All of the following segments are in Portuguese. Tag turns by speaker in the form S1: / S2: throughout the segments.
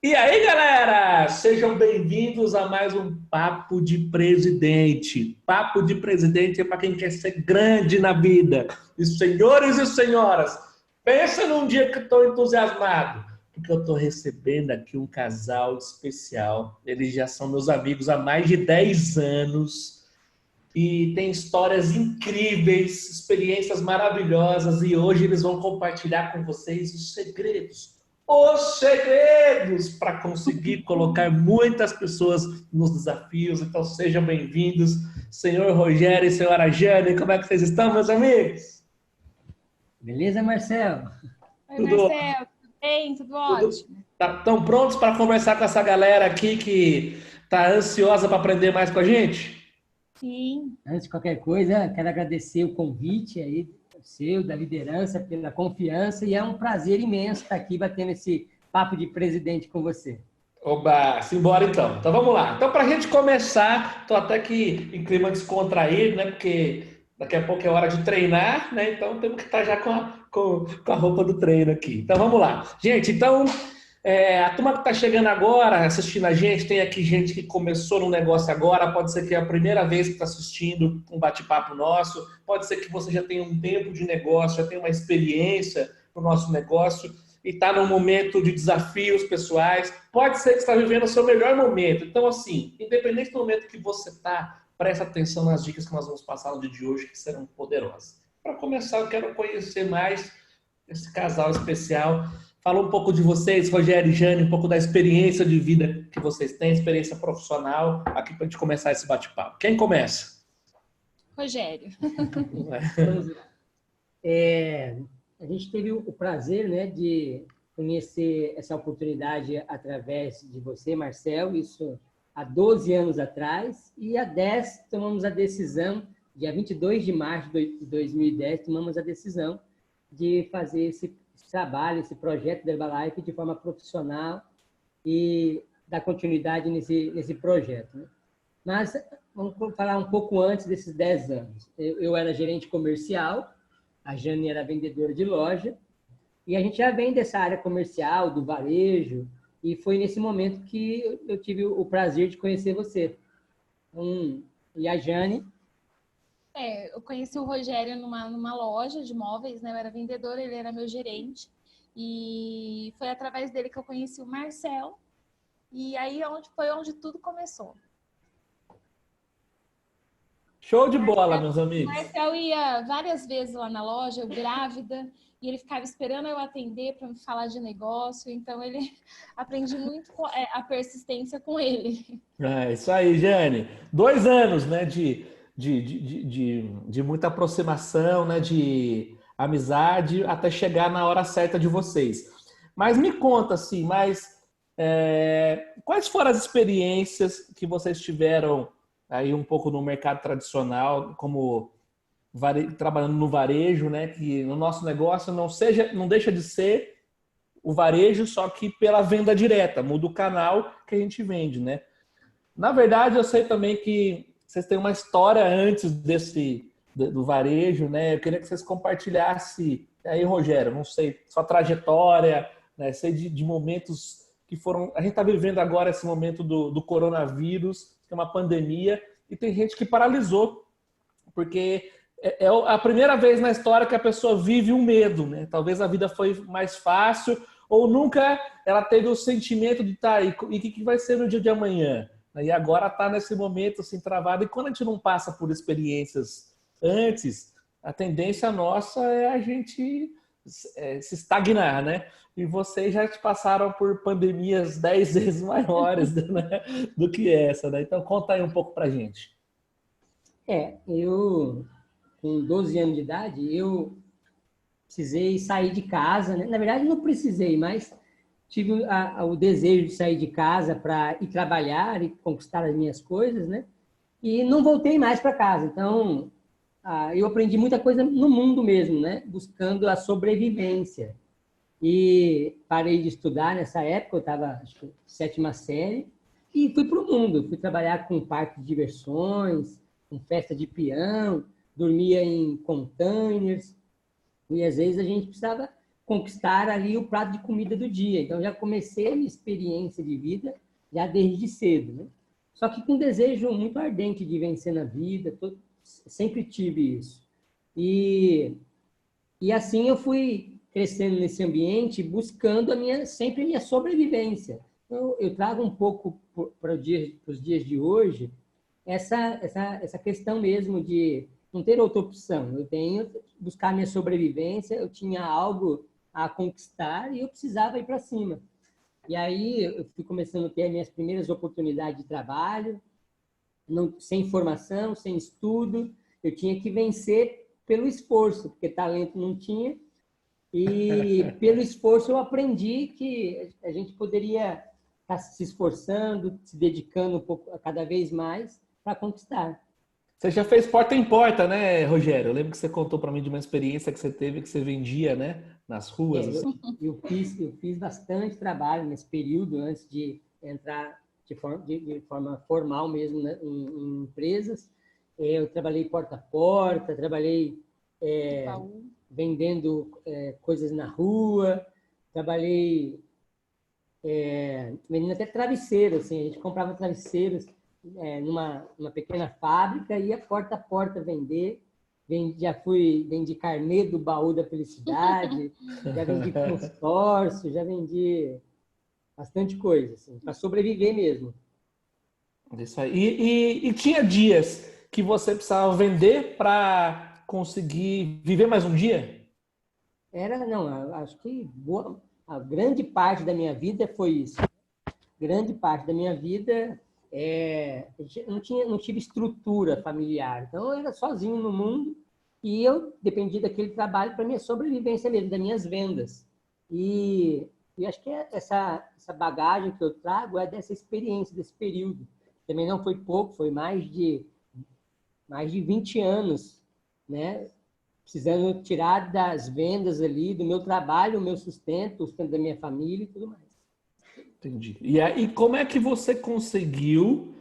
S1: E aí, galera, sejam bem-vindos a mais um Papo de Presidente. Papo de Presidente é para quem quer ser grande na vida. E senhores e senhoras, pensa num dia que eu estou entusiasmado, porque eu estou recebendo aqui um casal especial. Eles já são meus amigos há mais de 10 anos e têm histórias incríveis, experiências maravilhosas, e hoje eles vão compartilhar com vocês os segredos para conseguir colocar muitas pessoas nos desafios. Então sejam bem-vindos, senhor Rogério e senhora Jane. Como é que vocês estão, meus amigos?
S2: Beleza, Marcelo?
S3: Oi,
S1: Tudo,
S3: Marcelo, tudo bem? Tudo
S1: tudo
S3: ótimo.
S1: estão prontos para conversar com essa galera aqui que está ansiosa para aprender mais com a gente?
S3: Sim.
S2: Antes de qualquer coisa, quero agradecer o convite aí seu, da liderança, pela confiança, e é um prazer imenso estar aqui batendo esse papo de presidente com você.
S1: Oba, simbora então. Então vamos lá. Então, para a gente começar, estou até aqui em clima descontraído, né? Porque daqui a pouco é hora de treinar, né? Então temos que estar já com a roupa do treino aqui. Então vamos lá. Gente, então, a turma que está chegando agora, assistindo a gente, tem aqui gente que começou no negócio agora, pode ser que é a primeira vez que está assistindo um bate-papo nosso, pode ser que você já tenha um tempo de negócio, já tenha uma experiência no nosso negócio e está num momento de desafios pessoais, pode ser que você está vivendo o seu melhor momento. Então, assim, independente do momento que você está, presta atenção nas dicas que nós vamos passar no dia de hoje, que serão poderosas. Para começar, eu quero conhecer mais esse casal especial. Fala um pouco de vocês, Rogério e Jane, um pouco da experiência de vida que vocês têm, experiência profissional, aqui para a gente começar esse bate-papo. Quem começa?
S3: Rogério.
S2: Vamos lá. A gente teve o prazer, né, de conhecer essa oportunidade através de você, Marcelo, isso há 12 anos atrás, e há 10 tomamos a decisão, dia 22 de março de 2010, tomamos a decisão de fazer esse trabalho, esse projeto da Herbalife de forma profissional e dar continuidade nesse projeto, né? Mas vamos falar um pouco antes desses 10 anos. Eu era gerente comercial, a Jane era vendedora de loja, e a gente já vem dessa área comercial, do varejo, e foi nesse momento que eu tive o prazer de conhecer você. E a Jane...
S3: Eu conheci o Rogério numa loja de móveis, né? Eu era vendedora, ele era meu gerente. E foi através dele que eu conheci o Marcelo. E aí foi onde tudo começou.
S1: Show de bola, meus amigos.
S3: O Marcelo ia várias vezes lá na loja, eu grávida, e ele ficava esperando eu atender para me falar de negócio. Então, aprendi muito a persistência com ele.
S1: É isso aí, Jane. 2 anos, né, de muita aproximação, né, de amizade, até chegar na hora certa de vocês. Mas me conta, assim, quais foram as experiências que vocês tiveram aí um pouco no mercado tradicional, como trabalhando no varejo, né, que no nosso negócio não deixa de ser o varejo, só que pela venda direta, muda o canal que a gente vende, né? Na verdade, eu sei também que vocês têm uma história antes do varejo, né? Eu queria que vocês compartilhassem aí, Rogério, não sei, sua trajetória, né? Sei de momentos que foram... A gente está vivendo agora esse momento do coronavírus, que é uma pandemia, e tem gente que paralisou, porque é a primeira vez na história que a pessoa vive um medo, né? Talvez a vida foi mais fácil, ou nunca ela teve o sentimento de estar aí, e o que vai ser no dia de amanhã? E agora está nesse momento assim, travado. E quando a gente não passa por experiências antes, a tendência nossa é a gente se estagnar, né? E vocês já passaram por pandemias 10 vezes maiores, né, do que essa, né? Então conta aí um pouco pra gente.
S2: Eu, com 12 anos de idade, eu precisei sair de casa, né? Na verdade, não precisei, mas tive o desejo de sair de casa para ir trabalhar e conquistar as minhas coisas, né? E não voltei mais para casa. Então, eu aprendi muita coisa no mundo mesmo, né? Buscando a sobrevivência. E parei de estudar nessa época, eu estava, acho que, 7ª série. E fui para o mundo. Fui trabalhar com parque de diversões, com festa de peão, dormia em containers. E às vezes a gente precisava conquistar ali o prato de comida do dia. Então já comecei a minha experiência de vida já desde cedo, né? Só que com um desejo muito ardente de vencer na vida, sempre tive isso. E assim eu fui crescendo nesse ambiente, buscando sempre a minha sobrevivência. Então, eu trago um pouco para os dias de hoje essa questão mesmo de não ter outra opção. Eu tenho que buscar minha sobrevivência, eu tinha algo a conquistar e eu precisava ir para cima. E aí eu fui começando a ter as minhas primeiras oportunidades de trabalho, sem formação, sem estudo, eu tinha que vencer pelo esforço, porque talento não tinha, e pelo esforço eu aprendi que a gente poderia estar se esforçando, se dedicando um pouco, cada vez mais para conquistar.
S1: Você já fez porta em porta, né, Rogério? Eu lembro que você contou para mim de uma experiência que você teve, que você vendia, né, nas ruas. Assim.
S2: Eu fiz bastante trabalho nesse período antes de entrar de forma formal mesmo, né, em empresas. Eu trabalhei porta a porta, trabalhei vendendo coisas na rua, trabalhei vendendo até travesseiros, assim, a gente comprava travesseiros numa pequena fábrica, ia porta a porta vender. Vendi carnê do baú da felicidade, já vendi consórcio, já vendi bastante coisa, assim, para sobreviver mesmo.
S1: Isso aí. E tinha dias que você precisava vender para conseguir viver mais um dia?
S2: Não, acho que a grande parte da minha vida foi isso. Grande parte da minha vida não tive estrutura familiar, então eu era sozinho no mundo e eu dependia daquele trabalho para minha sobrevivência mesmo, das minhas vendas. E acho que essa bagagem que eu trago é dessa experiência, desse período. Também não foi pouco, foi mais de 20 anos, né? Precisando tirar das vendas ali, do meu trabalho, o meu sustento, o sustento da minha família e tudo mais.
S1: Entendi. E aí, como é que você conseguiu?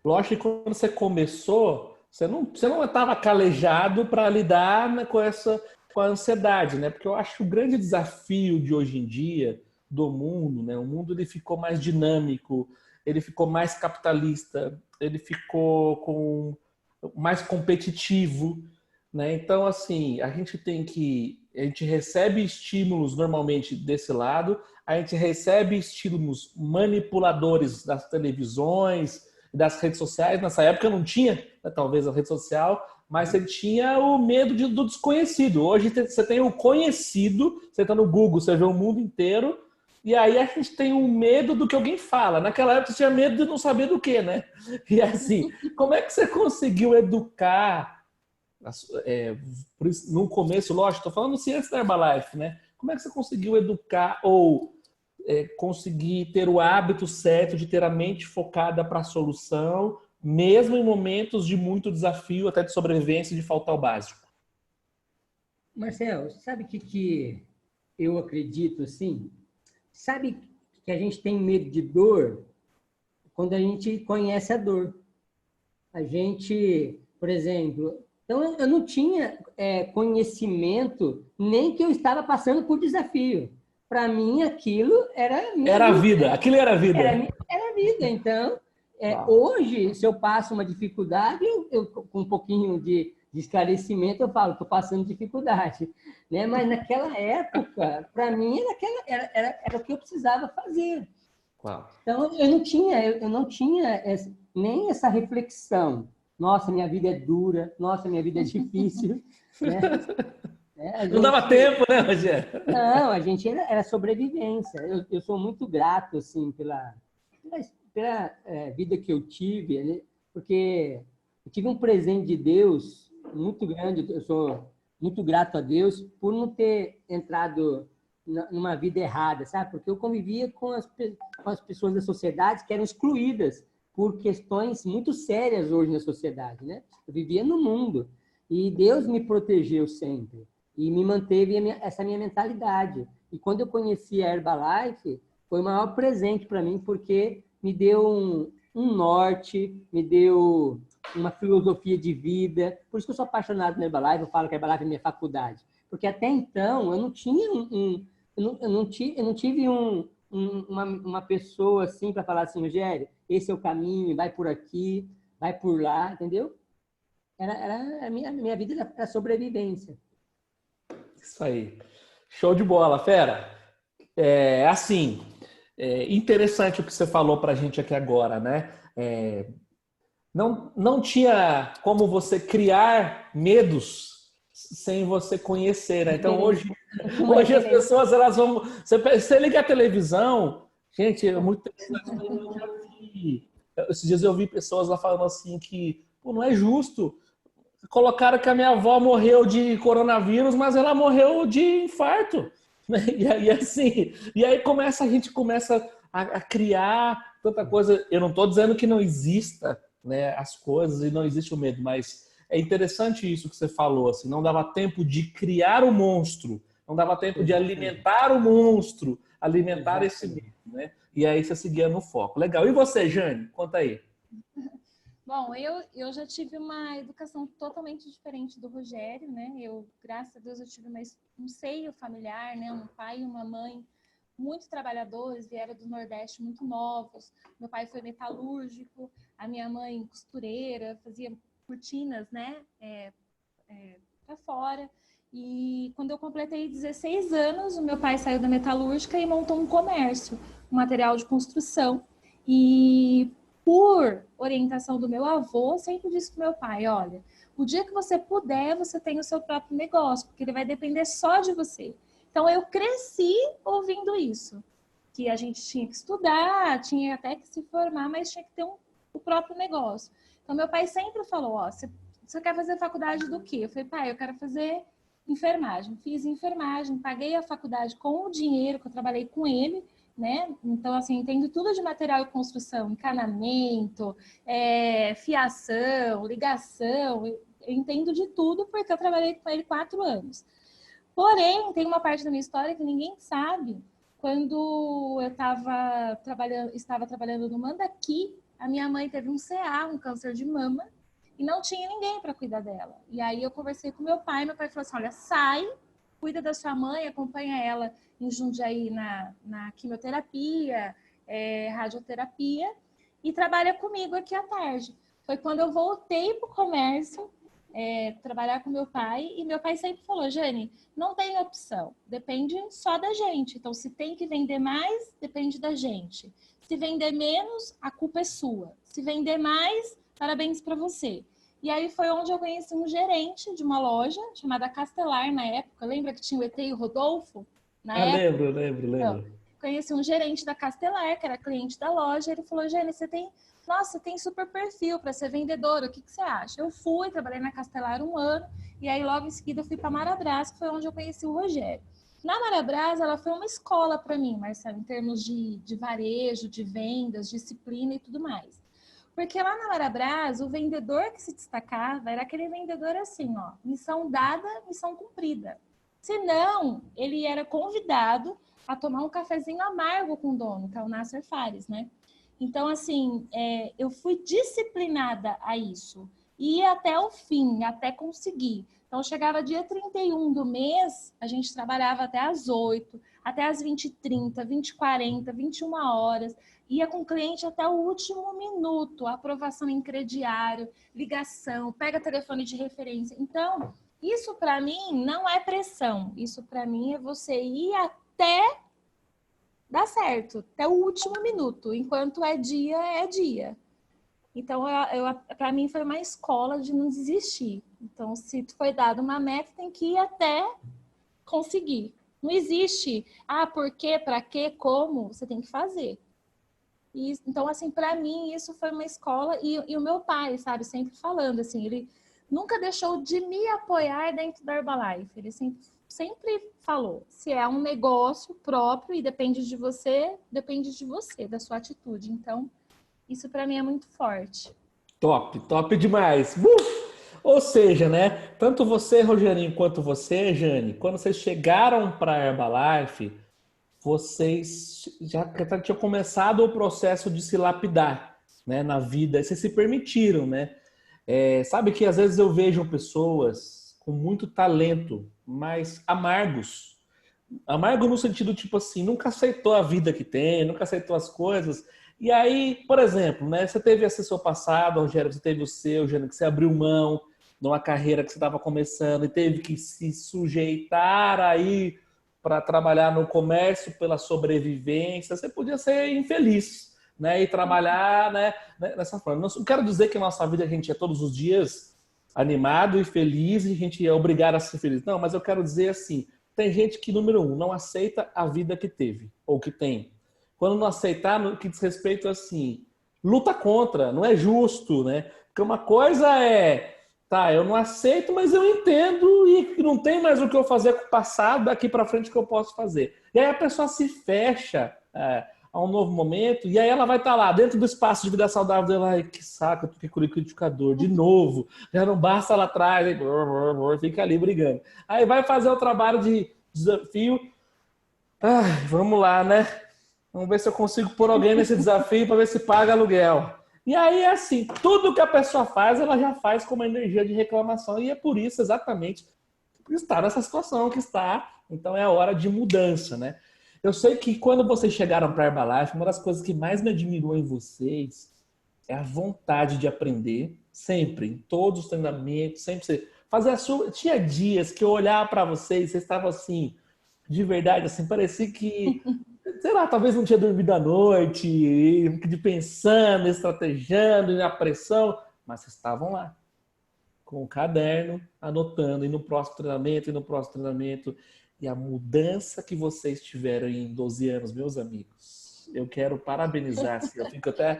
S1: Lógico que quando você começou, você não estava calejado para lidar, né, com a ansiedade, né? Porque eu acho que o grande desafio de hoje em dia do mundo, né? O mundo ele ficou mais dinâmico, ele ficou mais capitalista, ele ficou mais competitivo, né? Então, assim, a gente recebe estímulos normalmente desse lado, a gente recebe estímulos manipuladores das televisões, das redes sociais. Nessa época não tinha, né, talvez, a rede social, mas você tinha o medo do desconhecido. Hoje você tem o conhecido, você está no Google, você vê o mundo inteiro, e aí a gente tem o medo do que alguém fala. Naquela época você tinha medo de não saber do que, né? E assim, como é que você conseguiu educar... no começo, lógico, estou falando assim antes da Herbalife, né? Como é que você conseguiu educar ou conseguir ter o hábito certo de ter a mente focada para a solução, mesmo em momentos de muito desafio, até de sobrevivência, de faltar o básico?
S2: Marcelo, sabe o que eu acredito assim? Sabe que a gente tem medo de dor quando a gente conhece a dor. A gente, por exemplo... Então, eu não tinha conhecimento nem que eu estava passando por desafio. Para mim, aquilo era minha
S1: Era a vida, aquilo era a vida.
S2: Era a vida. Então, hoje, se eu passo uma dificuldade, eu com um pouquinho de esclarecimento, eu falo, estou passando dificuldade. Né? Mas naquela época, para mim, era o que eu precisava fazer.
S1: Uau.
S2: Então, eu não tinha nem essa reflexão. Nossa, minha vida é dura. Nossa, minha vida é difícil. Né?
S1: Não dava tempo, né, Rogério?
S2: Não, a gente era sobrevivência. Eu sou muito grato assim, pela vida que eu tive, né? Porque eu tive um presente de Deus muito grande. Eu sou muito grato a Deus por não ter entrado numa vida errada, sabe? Porque eu convivia com as pessoas da sociedade que eram excluídas por questões muito sérias hoje na sociedade, né? Eu vivia no mundo e Deus me protegeu sempre e me manteve essa minha mentalidade. E quando eu conheci a Herbalife, foi o maior presente para mim, porque me deu um norte, me deu uma filosofia de vida. Por isso que eu sou apaixonado na Herbalife, eu falo que a Herbalife é minha faculdade. Porque até então eu não tinha eu não tive uma pessoa assim para falar assim, Rogério, esse é o caminho, vai por aqui, vai por lá, entendeu? A minha vida era sobrevivência.
S1: Isso aí. Show de bola, fera. Assim, interessante o que você falou para a gente aqui agora, né? Não tinha como você criar medos sem você conhecer, né? Então hoje as pessoas elas vão. Você liga a televisão, gente, é muito interessante. Eu já vi, esses dias eu vi pessoas lá falando assim que pô, não é justo. Colocaram que a minha avó morreu de coronavírus, mas ela morreu de infarto. E aí, assim, a gente começa a criar tanta coisa. Eu não estou dizendo que não exista, né, as coisas e não existe o medo, mas é interessante isso que você falou. Assim, não dava tempo de criar o monstro, não dava tempo de alimentar o monstro, alimentar esse medo, né? E aí você seguia no foco. Legal. E você, Jane? Conta aí.
S3: Bom, eu já tive uma educação totalmente diferente do Rogério, né? Graças a Deus, eu tive um seio familiar, né? Um pai e uma mãe muito trabalhadores, vieram do Nordeste muito novos. Meu pai foi metalúrgico, a minha mãe costureira, fazia cortinas, né? Para fora. E quando eu completei 16 anos, o meu pai saiu da metalúrgica e montou um comércio, um material de construção. E por orientação do meu avô, sempre disse para o meu pai, olha, o dia que você puder, você tem o seu próprio negócio, porque ele vai depender só de você. Então, eu cresci ouvindo isso, que a gente tinha que estudar, tinha até que se formar, mas tinha que ter o próprio negócio. Então, meu pai sempre falou, ó, você quer fazer faculdade do quê? Eu falei, pai, eu quero fazer enfermagem. Fiz enfermagem, paguei a faculdade com o dinheiro que eu trabalhei com ele, né? Então, assim, entendo tudo de material de construção, encanamento, fiação, ligação, eu entendo de tudo porque eu trabalhei com ele 4 anos. Porém, tem uma parte da minha história que ninguém sabe. Quando eu estava trabalhando no Mandaki, a minha mãe teve um CA, um câncer de mama, e não tinha ninguém para cuidar dela. E aí eu conversei com meu pai falou assim, olha, sai, cuida da sua mãe, acompanha ela em Jundiaí na quimioterapia, radioterapia, e trabalha comigo aqui à tarde. Foi quando eu voltei para o comércio, trabalhar com meu pai, e meu pai sempre falou, Jane, não tem opção, depende só da gente. Então, se tem que vender mais, depende da gente. Se vender menos, a culpa é sua. Se vender mais, parabéns para você. E aí foi onde eu conheci um gerente de uma loja chamada Castelar na época. Lembra que tinha o ET e o Rodolfo?
S1: Lembro.
S3: Então, conheci um gerente da Castelar, que era cliente da loja. Ele falou, Jane, você tem super perfil para ser vendedora, o que você acha? Eu fui, trabalhei na Castelar 1 ano, e aí logo em seguida eu fui para Marabras, que foi onde eu conheci o Rogério. Na Marabras, ela foi uma escola para mim, Marcelo, em termos de varejo, de vendas, disciplina e tudo mais. Porque lá na Marabras, o vendedor que se destacava era aquele vendedor assim, ó, missão dada, missão cumprida. Senão, ele era convidado a tomar um cafezinho amargo com o dono, que é o Nasser Fares, né? Então, assim, eu fui disciplinada a isso. E ia até o fim, até conseguir. Então, chegava dia 31 do mês, a gente trabalhava até às 8, até às 20h30, 20h40, 21 horas. Ia com o cliente até o último minuto, aprovação em crediário, ligação, pega telefone de referência. Então, isso para mim não é pressão. Isso para mim é você ir até dar certo, até o último minuto. Enquanto é dia, é dia. Então, para mim foi uma escola de não desistir. Então, se foi dada uma meta, tem que ir até conseguir. Não existe, por quê, para quê, como, você tem que fazer. E, então, assim, para mim, isso foi uma escola. E o meu pai, sabe, sempre falando, assim, ele nunca deixou de me apoiar dentro da Herbalife. Ele sempre falou, se é um negócio próprio e depende de você, da sua atitude. Então, isso para mim é muito forte.
S1: Top demais. Ou seja, né? Tanto você, Rogerinho, quanto você, Jane, quando vocês chegaram para a Herbalife, vocês já tinham começado o processo de se lapidar, né, na vida, e vocês se permitiram, né? Sabe que às vezes eu vejo pessoas com muito talento, mas amargos. Amargo no sentido, tipo assim, nunca aceitou a vida que tem, nunca aceitou as coisas. E aí, por exemplo, né, você teve esse seu passado, Rogério, você teve o seu, Jana, que você abriu mão de uma carreira que você estava começando e teve que se sujeitar aí para trabalhar no comércio pela sobrevivência. Você podia ser infeliz, né, e trabalhar, né, dessa forma. Não quero dizer que a nossa vida a gente é todos os dias animado e feliz e a gente é obrigado a ser feliz. Não, mas eu quero dizer assim, tem gente que, número um, não aceita a vida que teve ou que tem. Quando não aceitar, no que diz respeito assim, luta contra, não é justo, né? Porque uma coisa é, tá, eu não aceito, mas eu entendo e não tem mais o que eu fazer com o passado, daqui para frente que eu posso fazer. E aí a pessoa se fecha a um novo momento, e aí ela vai estar lá, dentro do espaço de vida saudável dela, ai, que saco, eu tô liquidificador, de novo, já não basta lá atrás, aí, fica ali brigando. Aí vai fazer o trabalho de desafio, ai, vamos lá, né? Vamos ver se eu consigo pôr alguém nesse desafio para ver se paga aluguel. E aí, assim, tudo que a pessoa faz, ela já faz com uma energia de reclamação, e é por isso, exatamente, por estar nessa situação que está, então é a hora de mudança, né? Eu sei que quando vocês chegaram para a Herbalife, uma das coisas que mais me admirou em vocês é a vontade de aprender, sempre, em todos os treinamentos, sempre fazer a sua. Tinha dias que eu olhava para vocês estavam assim, de verdade, assim, parecia que, sei lá, talvez não tinha dormido à noite, de pensando, estrategando, na pressão, mas vocês estavam lá, com o caderno, anotando, e no próximo treinamento, e no próximo treinamento. E a mudança que vocês tiveram em 12 anos, meus amigos, eu quero parabenizar, assim, eu fico até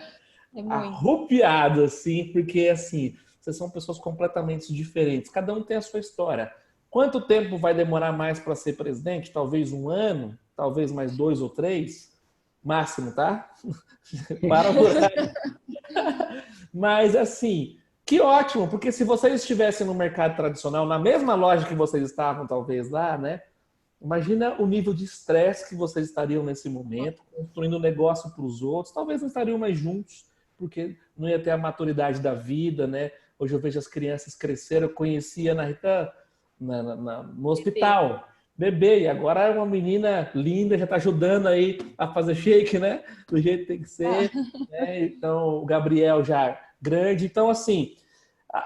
S1: arrupiado, assim, porque, assim, vocês são pessoas completamente diferentes, cada um tem a sua história. Quanto tempo vai demorar mais para ser presidente? Talvez 1 ano, talvez mais 2 ou 3, máximo, tá? Para por aí. Mas, assim, que ótimo, porque se vocês estivessem no mercado tradicional, na mesma loja que vocês estavam, talvez lá, né? Imagina o nível de estresse que vocês estariam nesse momento, construindo um negócio para os outros. Talvez não estariam mais juntos, porque não ia ter a maturidade da vida, né? Hoje eu vejo as crianças cresceram. Eu conhecia na Rita no hospital, bebê, e agora é uma menina linda, já está ajudando aí a fazer shake, né? Do jeito que tem que ser. Né? Então, o Gabriel já grande. Então, assim,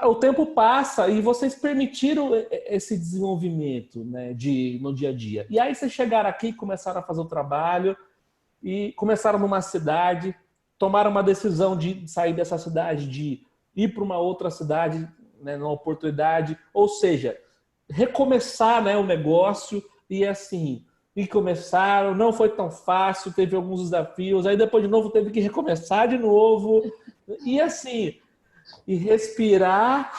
S1: o tempo passa e vocês permitiram esse desenvolvimento, né, no dia a dia. E aí vocês chegaram aqui, começaram a fazer o trabalho e começaram numa cidade, tomaram uma decisão de sair dessa cidade, de ir para uma outra cidade, né, numa oportunidade, ou seja, recomeçar, né, o negócio e assim, e começaram, não foi tão fácil, teve alguns desafios, aí depois de novo teve que recomeçar de novo e assim, e respirar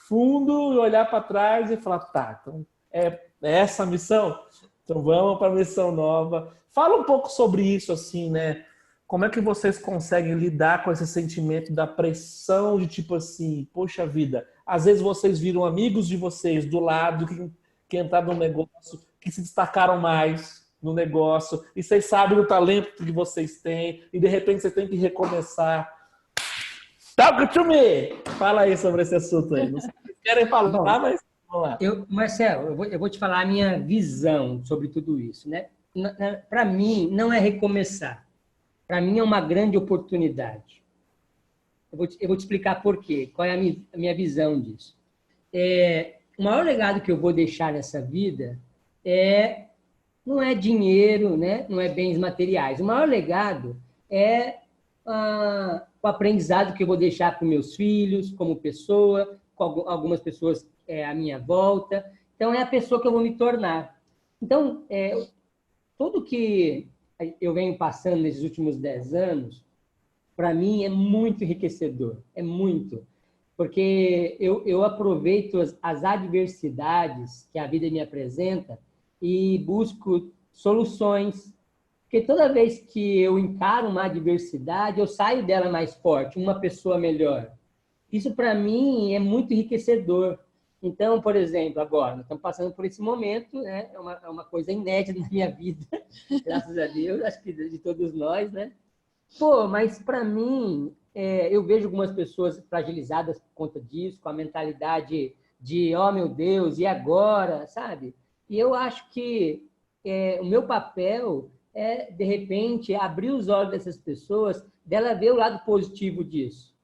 S1: fundo e olhar para trás e falar, tá, então é essa a missão? Então vamos para a missão nova. Fala um pouco sobre isso, assim, né? Como é que vocês conseguem lidar com esse sentimento da pressão de tipo assim, poxa vida, às vezes vocês viram amigos de vocês do lado que entraram no negócio, que se destacaram mais no negócio, e vocês sabem o talento que vocês têm, e de repente você tem que recomeçar. Talk to me! Fala aí sobre esse assunto aí. Não sei se vocês querem falar,
S2: Bom,
S1: mas vamos lá.
S2: Marcelo, eu vou te falar a minha visão sobre tudo isso, né? Para mim, não é recomeçar. Para mim, é uma grande oportunidade. Eu vou te explicar por quê, qual é a minha visão disso. O maior legado que eu vou deixar nessa vida não é dinheiro, né? Não é bens materiais. O maior legado é o aprendizado que eu vou deixar para os meus filhos, como pessoa, com algumas pessoas à minha volta. Então, é a pessoa que eu vou me tornar. Então, tudo que eu venho passando nesses últimos 10 anos, para mim, é muito enriquecedor. É muito. Porque eu aproveito as adversidades que a vida me apresenta e busco soluções. Porque toda vez que eu encaro uma adversidade, eu saio dela mais forte, uma pessoa melhor. Isso, para mim, é muito enriquecedor. Então, por exemplo, agora, nós estamos passando por esse momento, né? É uma coisa inédita na minha vida, graças a Deus, acho que de todos nós, né? Pô, mas para mim, eu vejo algumas pessoas fragilizadas por conta disso, com a mentalidade de, oh meu Deus, e agora, sabe? E eu acho que o meu papel é, de repente, abrir os olhos dessas pessoas, dela ver o lado positivo disso.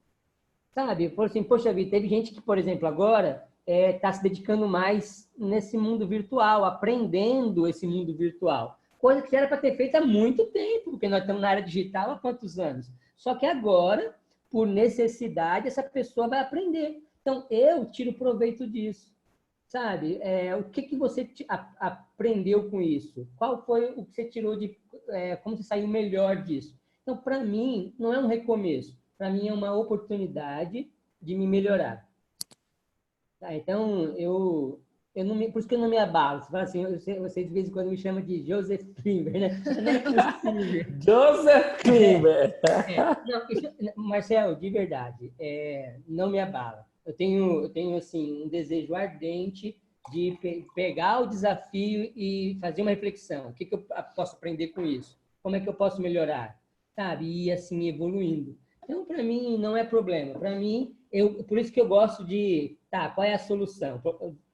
S2: Sabe? Por assim, poxa vida, teve gente que, por exemplo, agora está se dedicando mais nesse mundo virtual, aprendendo esse mundo virtual. Coisa que era para ter feito há muito tempo, porque nós estamos na área digital há quantos anos? Só que agora, por necessidade, essa pessoa vai aprender. Então, eu tiro proveito disso. Sabe? O que, que você aprendeu com isso? Qual foi o que você tirou de... como você saiu melhor disso? Então, para mim, não é um recomeço. Para mim, é uma oportunidade de me melhorar. Tá? Então, eu não me, por isso que eu não me abalo. Você fala assim, você de vez em quando me chama de Joseph Klimber, né? Não é possível.
S1: Joseph Klimber.
S2: Não, Marcelo, de verdade, não me abala. Eu tenho assim, um desejo ardente de pegar o desafio e fazer uma reflexão. O que, que eu posso aprender com isso? Como é que eu posso melhorar? Sabe? E assim, evoluindo. Então, para mim, não é problema. Para mim, por isso que eu gosto de... Tá, qual é a solução?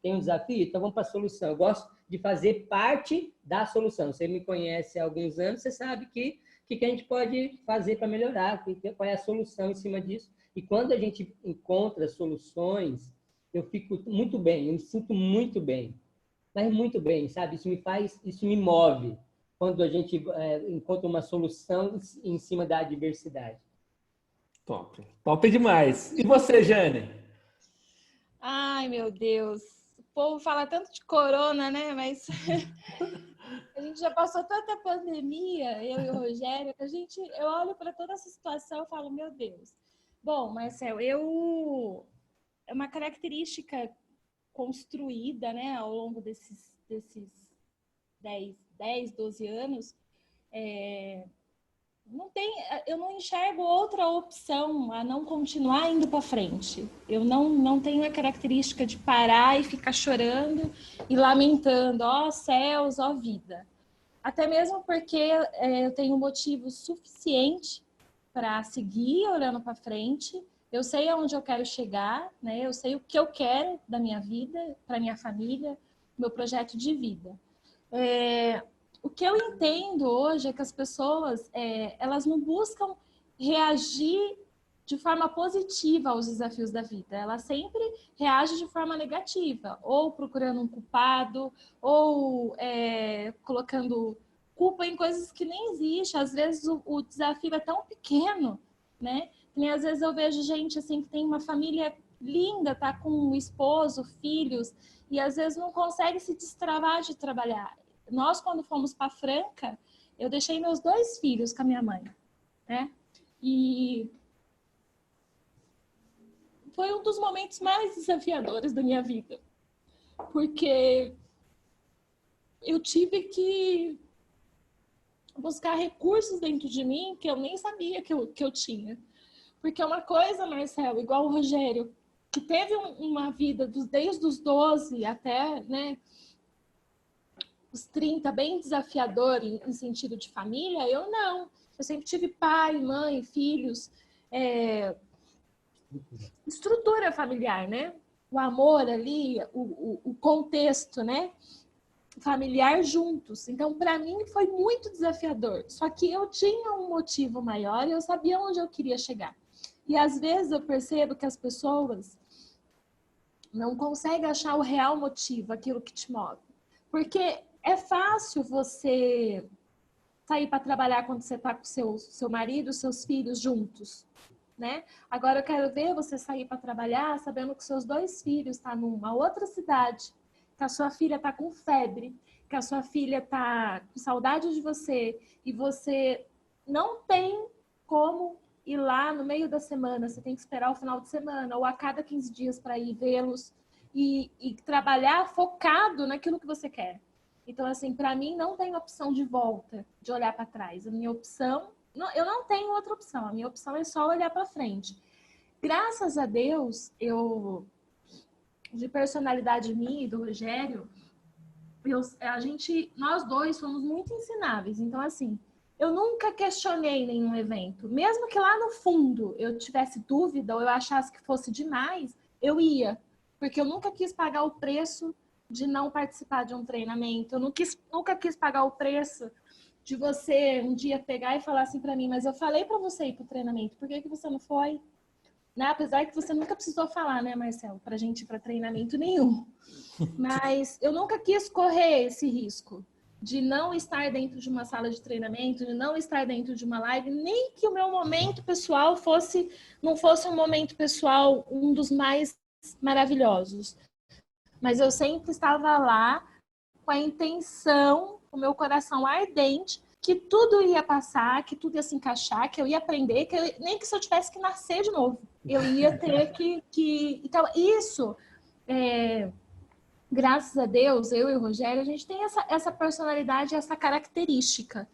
S2: Tem um desafio? Então, vamos para a solução. Eu gosto de fazer parte da solução. Você me conhece há alguns anos, você sabe que o que a gente pode fazer para melhorar, qual é a solução em cima disso. E quando a gente encontra soluções, eu fico muito bem, eu me sinto muito bem. Mas muito bem, sabe? Isso me move quando a gente encontra uma solução em cima da adversidade.
S1: Top. Top demais. E você, Jane?
S3: Ai, meu Deus. O povo fala tanto de corona, né? Mas a gente já passou tanta pandemia, eu e o Rogério, que eu olho para toda essa situação e falo, meu Deus. Bom, Marcel, é uma característica construída, né, ao longo desses 10, 12 anos, eu não enxergo outra opção a não continuar indo para frente. Eu não tenho a característica de parar e ficar chorando e lamentando, ó céus, ó vida. Até mesmo porque eu tenho motivo suficiente para seguir olhando para frente. Eu sei aonde eu quero chegar, né? Eu sei o que eu quero da minha vida, para minha família, meu projeto de vida. O que eu entendo hoje é que as pessoas elas não buscam reagir de forma positiva aos desafios da vida. Ela sempre reage de forma negativa, ou procurando um culpado, ou colocando culpa em coisas que nem existem. Às vezes o desafio é tão pequeno, né? E às vezes eu vejo gente assim que tem uma família linda, tá com um esposo, filhos, e às vezes não consegue se destravar de trabalhar. Nós, quando fomos para Franca, eu deixei meus 2 filhos com a minha mãe, né? E foi um dos momentos mais desafiadores da minha vida, porque eu tive que buscar recursos dentro de mim que eu nem sabia que eu tinha. Porque é uma coisa, Marcelo, igual o Rogério, que teve uma vida desde os 12 até, né, os 30, bem desafiador em sentido de família, eu não. Eu sempre tive pai, mãe, filhos, estrutura familiar, né? O amor ali, o contexto, né? Familiar juntos. Então, para mim, foi muito desafiador. Só que eu tinha um motivo maior e eu sabia onde eu queria chegar. E às vezes eu percebo que as pessoas não conseguem achar o real motivo, aquilo que te move. Porque é fácil você sair para trabalhar quando você está com seu marido, seus filhos juntos, né? Agora eu quero ver você sair para trabalhar sabendo que seus 2 filhos estão numa outra cidade, que a sua filha está com febre, que a sua filha está com saudade de você e você não tem como ir lá no meio da semana, você tem que esperar o final de semana ou a cada 15 dias para ir vê-los e trabalhar focado naquilo que você quer. Então, assim, para mim não tem opção de volta, de olhar para trás. A minha opção, eu não tenho outra opção. A minha opção é só olhar para frente. Graças a Deus, eu de personalidade minha e do Rogério, nós dois fomos muito ensináveis. Então, assim, eu nunca questionei nenhum evento. Mesmo que lá no fundo eu tivesse dúvida ou eu achasse que fosse demais, eu ia. Porque eu nunca quis pagar o preço de não participar de um treinamento. Eu nunca quis pagar o preço de você um dia pegar e falar assim para mim, mas eu falei para você ir pro treinamento, por que você não foi? Né? Apesar que você nunca precisou falar, né, Marcelo, pra gente ir para treinamento nenhum. Mas eu nunca quis correr esse risco de não estar dentro de uma sala de treinamento, de não estar dentro de uma live, nem que o meu momento pessoal não fosse um momento pessoal um dos mais maravilhosos. Mas eu sempre estava lá com a intenção, com o meu coração ardente, que tudo ia passar, que tudo ia se encaixar, que eu ia aprender, nem que se eu tivesse que nascer de novo, eu ia ter que... Então, isso, graças a Deus, eu e o Rogério, a gente tem essa personalidade, essa característica.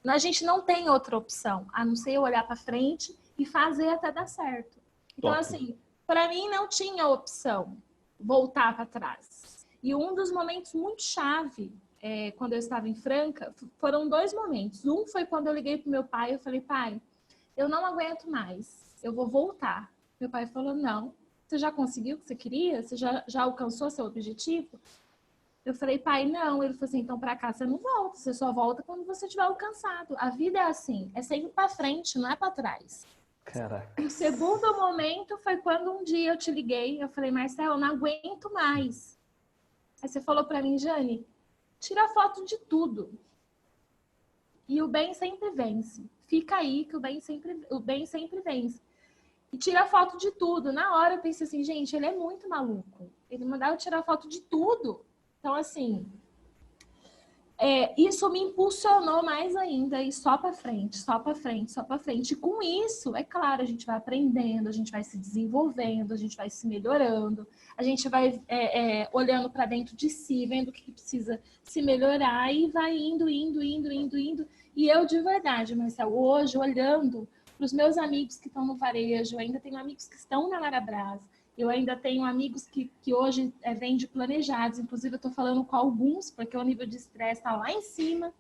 S3: A gente não tem outra opção, a não ser olhar para frente e fazer até dar certo. Então, assim, para mim não tinha opção voltar para trás. E um dos momentos muito chave, quando eu estava em Franca, foram 2 momentos. Um foi quando eu liguei pro meu pai, eu falei, pai, eu não aguento mais, eu vou voltar. Meu pai falou, não, você já conseguiu o que você queria? Você já alcançou seu objetivo? Eu falei, pai, não. Ele falou assim, então para cá você não volta, você só volta quando você tiver alcançado. A vida é assim, é sempre para frente, não é para trás.
S1: Caraca.
S3: O segundo momento foi quando um dia eu te liguei, eu falei, Marcelo, eu não aguento mais. Aí você falou para mim, Jane, tira foto de tudo. E o bem sempre vence. Fica aí que o bem sempre vence. E tira foto de tudo. Na hora eu pensei assim, gente, ele é muito maluco. Ele mandava eu tirar foto de tudo. Então, assim, isso me impulsionou mais ainda. E só pra frente, só pra frente, só pra frente. E com isso, é claro, a gente vai aprendendo, a gente vai se desenvolvendo, a gente vai se melhorando. A gente vai olhando para dentro de si, vendo o que precisa se melhorar e vai indo. E eu, de verdade, Marcelo, hoje, olhando para os meus amigos que estão no varejo, eu ainda tenho amigos que estão na Marabras, eu ainda tenho amigos que hoje vêm de planejados, inclusive eu estou falando com alguns, porque o nível de estresse está lá em cima.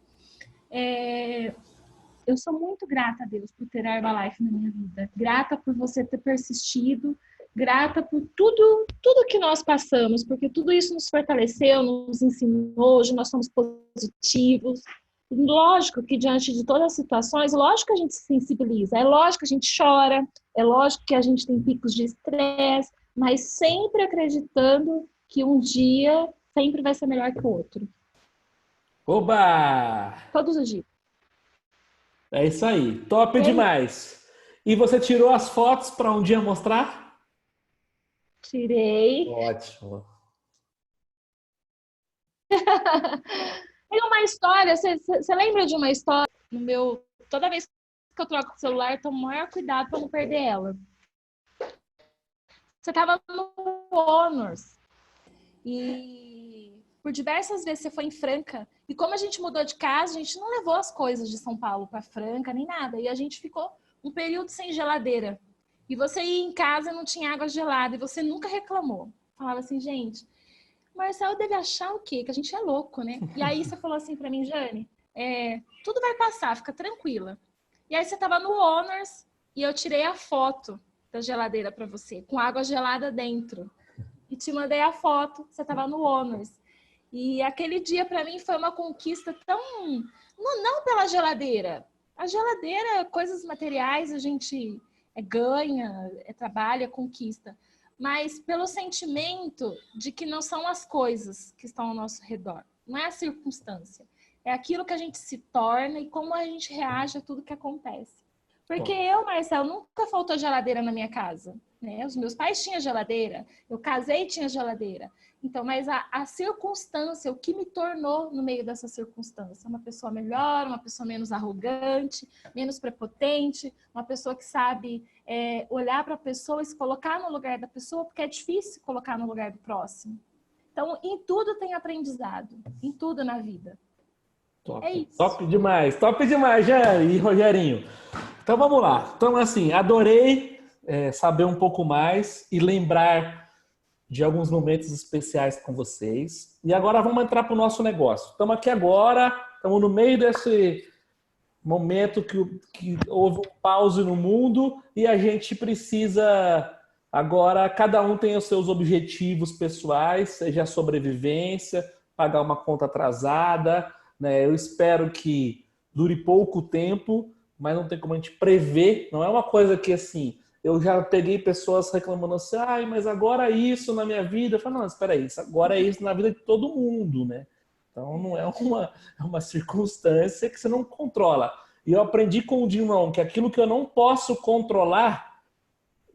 S3: Eu sou muito grata a Deus por ter a Herbalife na minha vida, grata por você ter persistido, grata por tudo que nós passamos, porque tudo isso nos fortaleceu, nos ensinou, hoje nós somos positivos. Lógico que diante de todas as situações, lógico que a gente se sensibiliza, é lógico que a gente chora, é lógico que a gente tem picos de estresse, mas sempre acreditando que um dia sempre vai ser melhor que o outro.
S1: Oba!
S3: Todos os dias.
S1: É isso aí, top demais. E você tirou as fotos para um dia mostrar?
S3: Tirei.
S1: Ótimo.
S3: Tem uma história, você lembra de uma história? Toda vez que eu troco o celular, eu tomo o maior cuidado para não perder ela. Você estava no Honors e por diversas vezes você foi em Franca. E como a gente mudou de casa, a gente não levou as coisas de São Paulo para Franca, nem nada. E a gente ficou um período sem geladeira. E você ia em casa e não tinha água gelada. E você nunca reclamou. Falava assim, gente, Marcelo deve achar o quê? Que a gente é louco, né? E aí você falou assim para mim, Jane, tudo vai passar, fica tranquila. E aí você tava no Honors e eu tirei a foto da geladeira para você, com água gelada dentro. E te mandei a foto, você tava no Honors. E aquele dia para mim foi uma conquista tão... Não pela geladeira. A geladeira, coisas materiais, a gente ganha, trabalha, conquista. Mas pelo sentimento de que não são as coisas que estão ao nosso redor. Não é a circunstância. É aquilo que a gente se torna e como a gente reage a tudo que acontece. Porque eu, Marcelo, nunca faltou geladeira na minha casa. Né? Os meus pais tinham geladeira, eu casei e tinha geladeira. Então, mas a circunstância, o que me tornou no meio dessa circunstância? Uma pessoa melhor, uma pessoa menos arrogante, menos prepotente, uma pessoa que sabe olhar para a pessoa e se colocar no lugar da pessoa, porque é difícil colocar no lugar do próximo. Então, em tudo tem aprendizado, em tudo na vida.
S1: Top.
S3: É isso.
S1: Top demais, Jane e Rogerinho. Então vamos lá. Então, assim, adorei saber um pouco mais e lembrar de alguns momentos especiais com vocês. E agora vamos entrar para o nosso negócio. Estamos aqui agora, estamos no meio desse momento que houve um pause no mundo e a gente precisa agora, cada um tem os seus objetivos pessoais, seja a sobrevivência, pagar uma conta atrasada, né? Eu espero que dure pouco tempo, mas não tem como a gente prever, não é uma coisa que assim, eu já peguei pessoas reclamando assim, mas agora é isso na minha vida. Eu falo, não, espera aí, agora é isso na vida de todo mundo, né? Então não é uma circunstância que você não controla. E eu aprendi com o Dimão que aquilo que eu não posso controlar,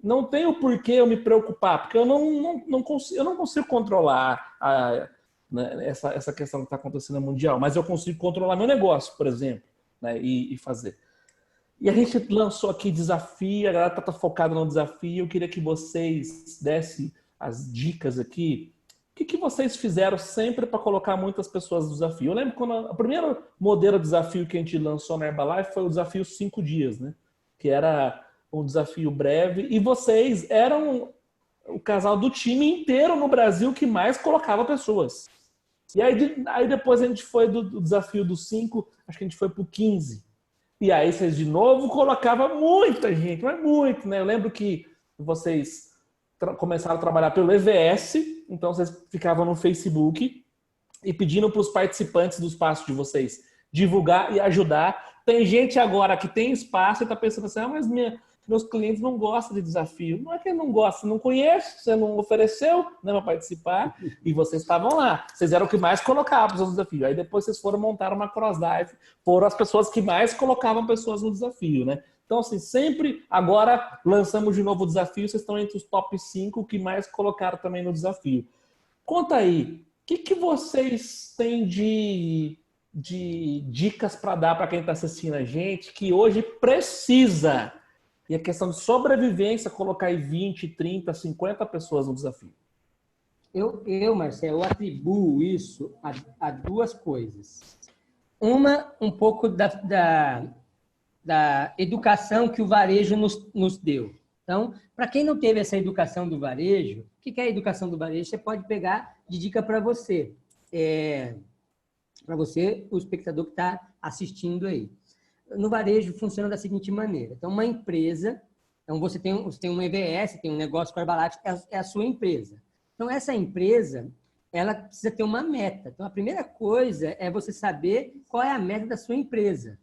S1: não tem o porquê eu me preocupar, porque eu não consigo controlar né, essa questão que está acontecendo no mundial, mas eu consigo controlar meu negócio, por exemplo, né, e fazer. E a gente lançou aqui desafio, a galera está focada no desafio. Eu queria que vocês dessem as dicas aqui. O que vocês fizeram sempre para colocar muitas pessoas no desafio? Eu lembro quando o primeiro modelo de desafio que a gente lançou na Herbalife foi o desafio 5 dias, né? Que era um desafio breve. E vocês eram o casal do time inteiro no Brasil que mais colocava pessoas. E aí depois a gente foi do desafio dos 5, acho que a gente foi para o 15. E aí vocês de novo colocavam muita gente, mas muito, né? Eu lembro que vocês começaram a trabalhar pelo EVS, então vocês ficavam no Facebook e pedindo para os participantes do espaço de vocês divulgar e ajudar. Tem gente agora que tem espaço e está pensando assim, mas meus clientes não gostam de desafio. Não é que ele não gosta, não conhece, você não ofereceu, né, para participar, e vocês estavam lá. Vocês eram o que mais colocavam pessoas no desafio. Aí depois vocês foram montar uma cross-life, foram as pessoas que mais colocavam pessoas no desafio, né? Então, assim, sempre agora lançamos de novo o desafio, vocês estão entre os top 5 que mais colocaram também no desafio. Conta aí, o que vocês têm de dicas para dar para quem está assistindo a gente, que hoje precisa? E a questão de sobrevivência, colocar aí 20, 30, 50 pessoas no desafio.
S2: Marcelo, eu atribuo isso a duas coisas. Uma, um pouco da educação que o varejo nos deu. Então, para quem não teve essa educação do varejo, o que é a educação do varejo? Você pode pegar de dica para você. Para você, o espectador que está assistindo aí. No varejo funciona da seguinte maneira. Então, uma empresa, então você tem um EVS, tem um negócio com a Herbalife, é a sua empresa. Então, essa empresa, ela precisa ter uma meta. Então, a primeira coisa é você saber qual é a meta da sua empresa.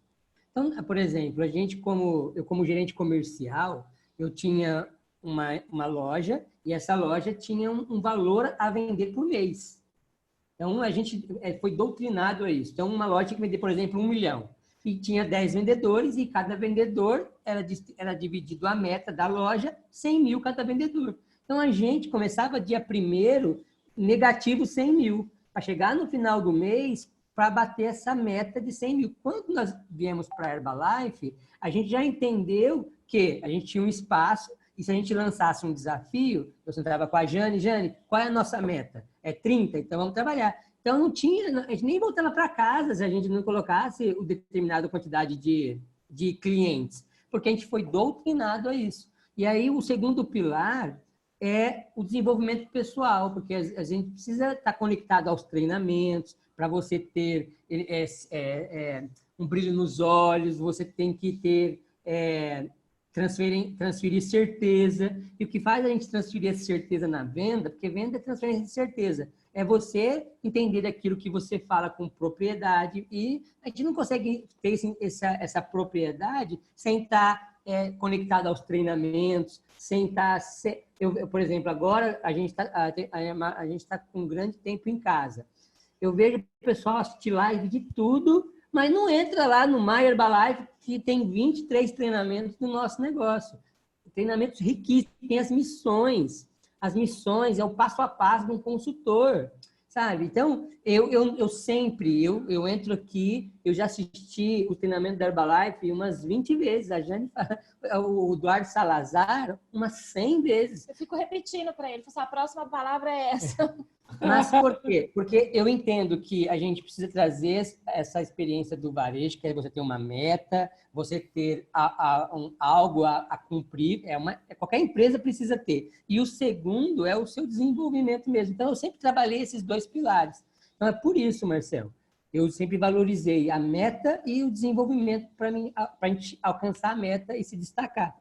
S2: Então, por exemplo, eu como gerente comercial, eu tinha uma loja e essa loja tinha um valor a vender por mês. Então, a gente foi doutrinado a isso. Então, uma loja tinha que vender, por exemplo, 1 milhão. E tinha 10 vendedores e cada vendedor era dividido a meta da loja, 100 mil cada vendedor. Então, a gente começava dia 1º, negativo 100 mil, para chegar no final do mês para bater essa meta de 100 mil. Quando nós viemos para a Herbalife, a gente já entendeu que a gente tinha um espaço e se a gente lançasse um desafio, eu sentava com a Jane, qual é a nossa meta? É 30, então vamos trabalhar. Então, não tinha, a gente nem voltava para casa se a gente não colocasse o determinada quantidade de clientes, porque a gente foi doutrinado a isso. E aí, o segundo pilar é o desenvolvimento pessoal, porque a gente precisa estar conectado aos treinamentos, para você ter um brilho nos olhos, você tem que ter transferir certeza. E o que faz a gente transferir essa certeza na venda, porque venda é transferência de certeza, é você entender aquilo que você fala com propriedade, e a gente não consegue ter essa propriedade sem estar conectado aos treinamentos, sem estar... por exemplo, agora a gente está com um grande tempo em casa. Eu vejo o pessoal assistir live de tudo, mas não entra lá no My Herbalife, que tem 23 treinamentos do nosso negócio. Treinamentos riquíssimos, tem as missões. As missões é o passo a passo de um consultor, sabe? Então, eu sempre entro aqui, eu já assisti o treinamento da Herbalife umas 20 vezes. A Jane, o Eduardo Salazar, umas 100 vezes.
S3: Eu fico repetindo para ele, a próxima palavra é essa.
S2: Mas por quê? Porque eu entendo que a gente precisa trazer essa experiência do varejo, que é você ter uma meta, você ter algo a cumprir, qualquer empresa precisa ter. E o segundo é o seu desenvolvimento mesmo. Então, eu sempre trabalhei esses dois pilares. Então, é por isso, Marcelo, eu sempre valorizei a meta e o desenvolvimento para a gente alcançar a meta e se destacar.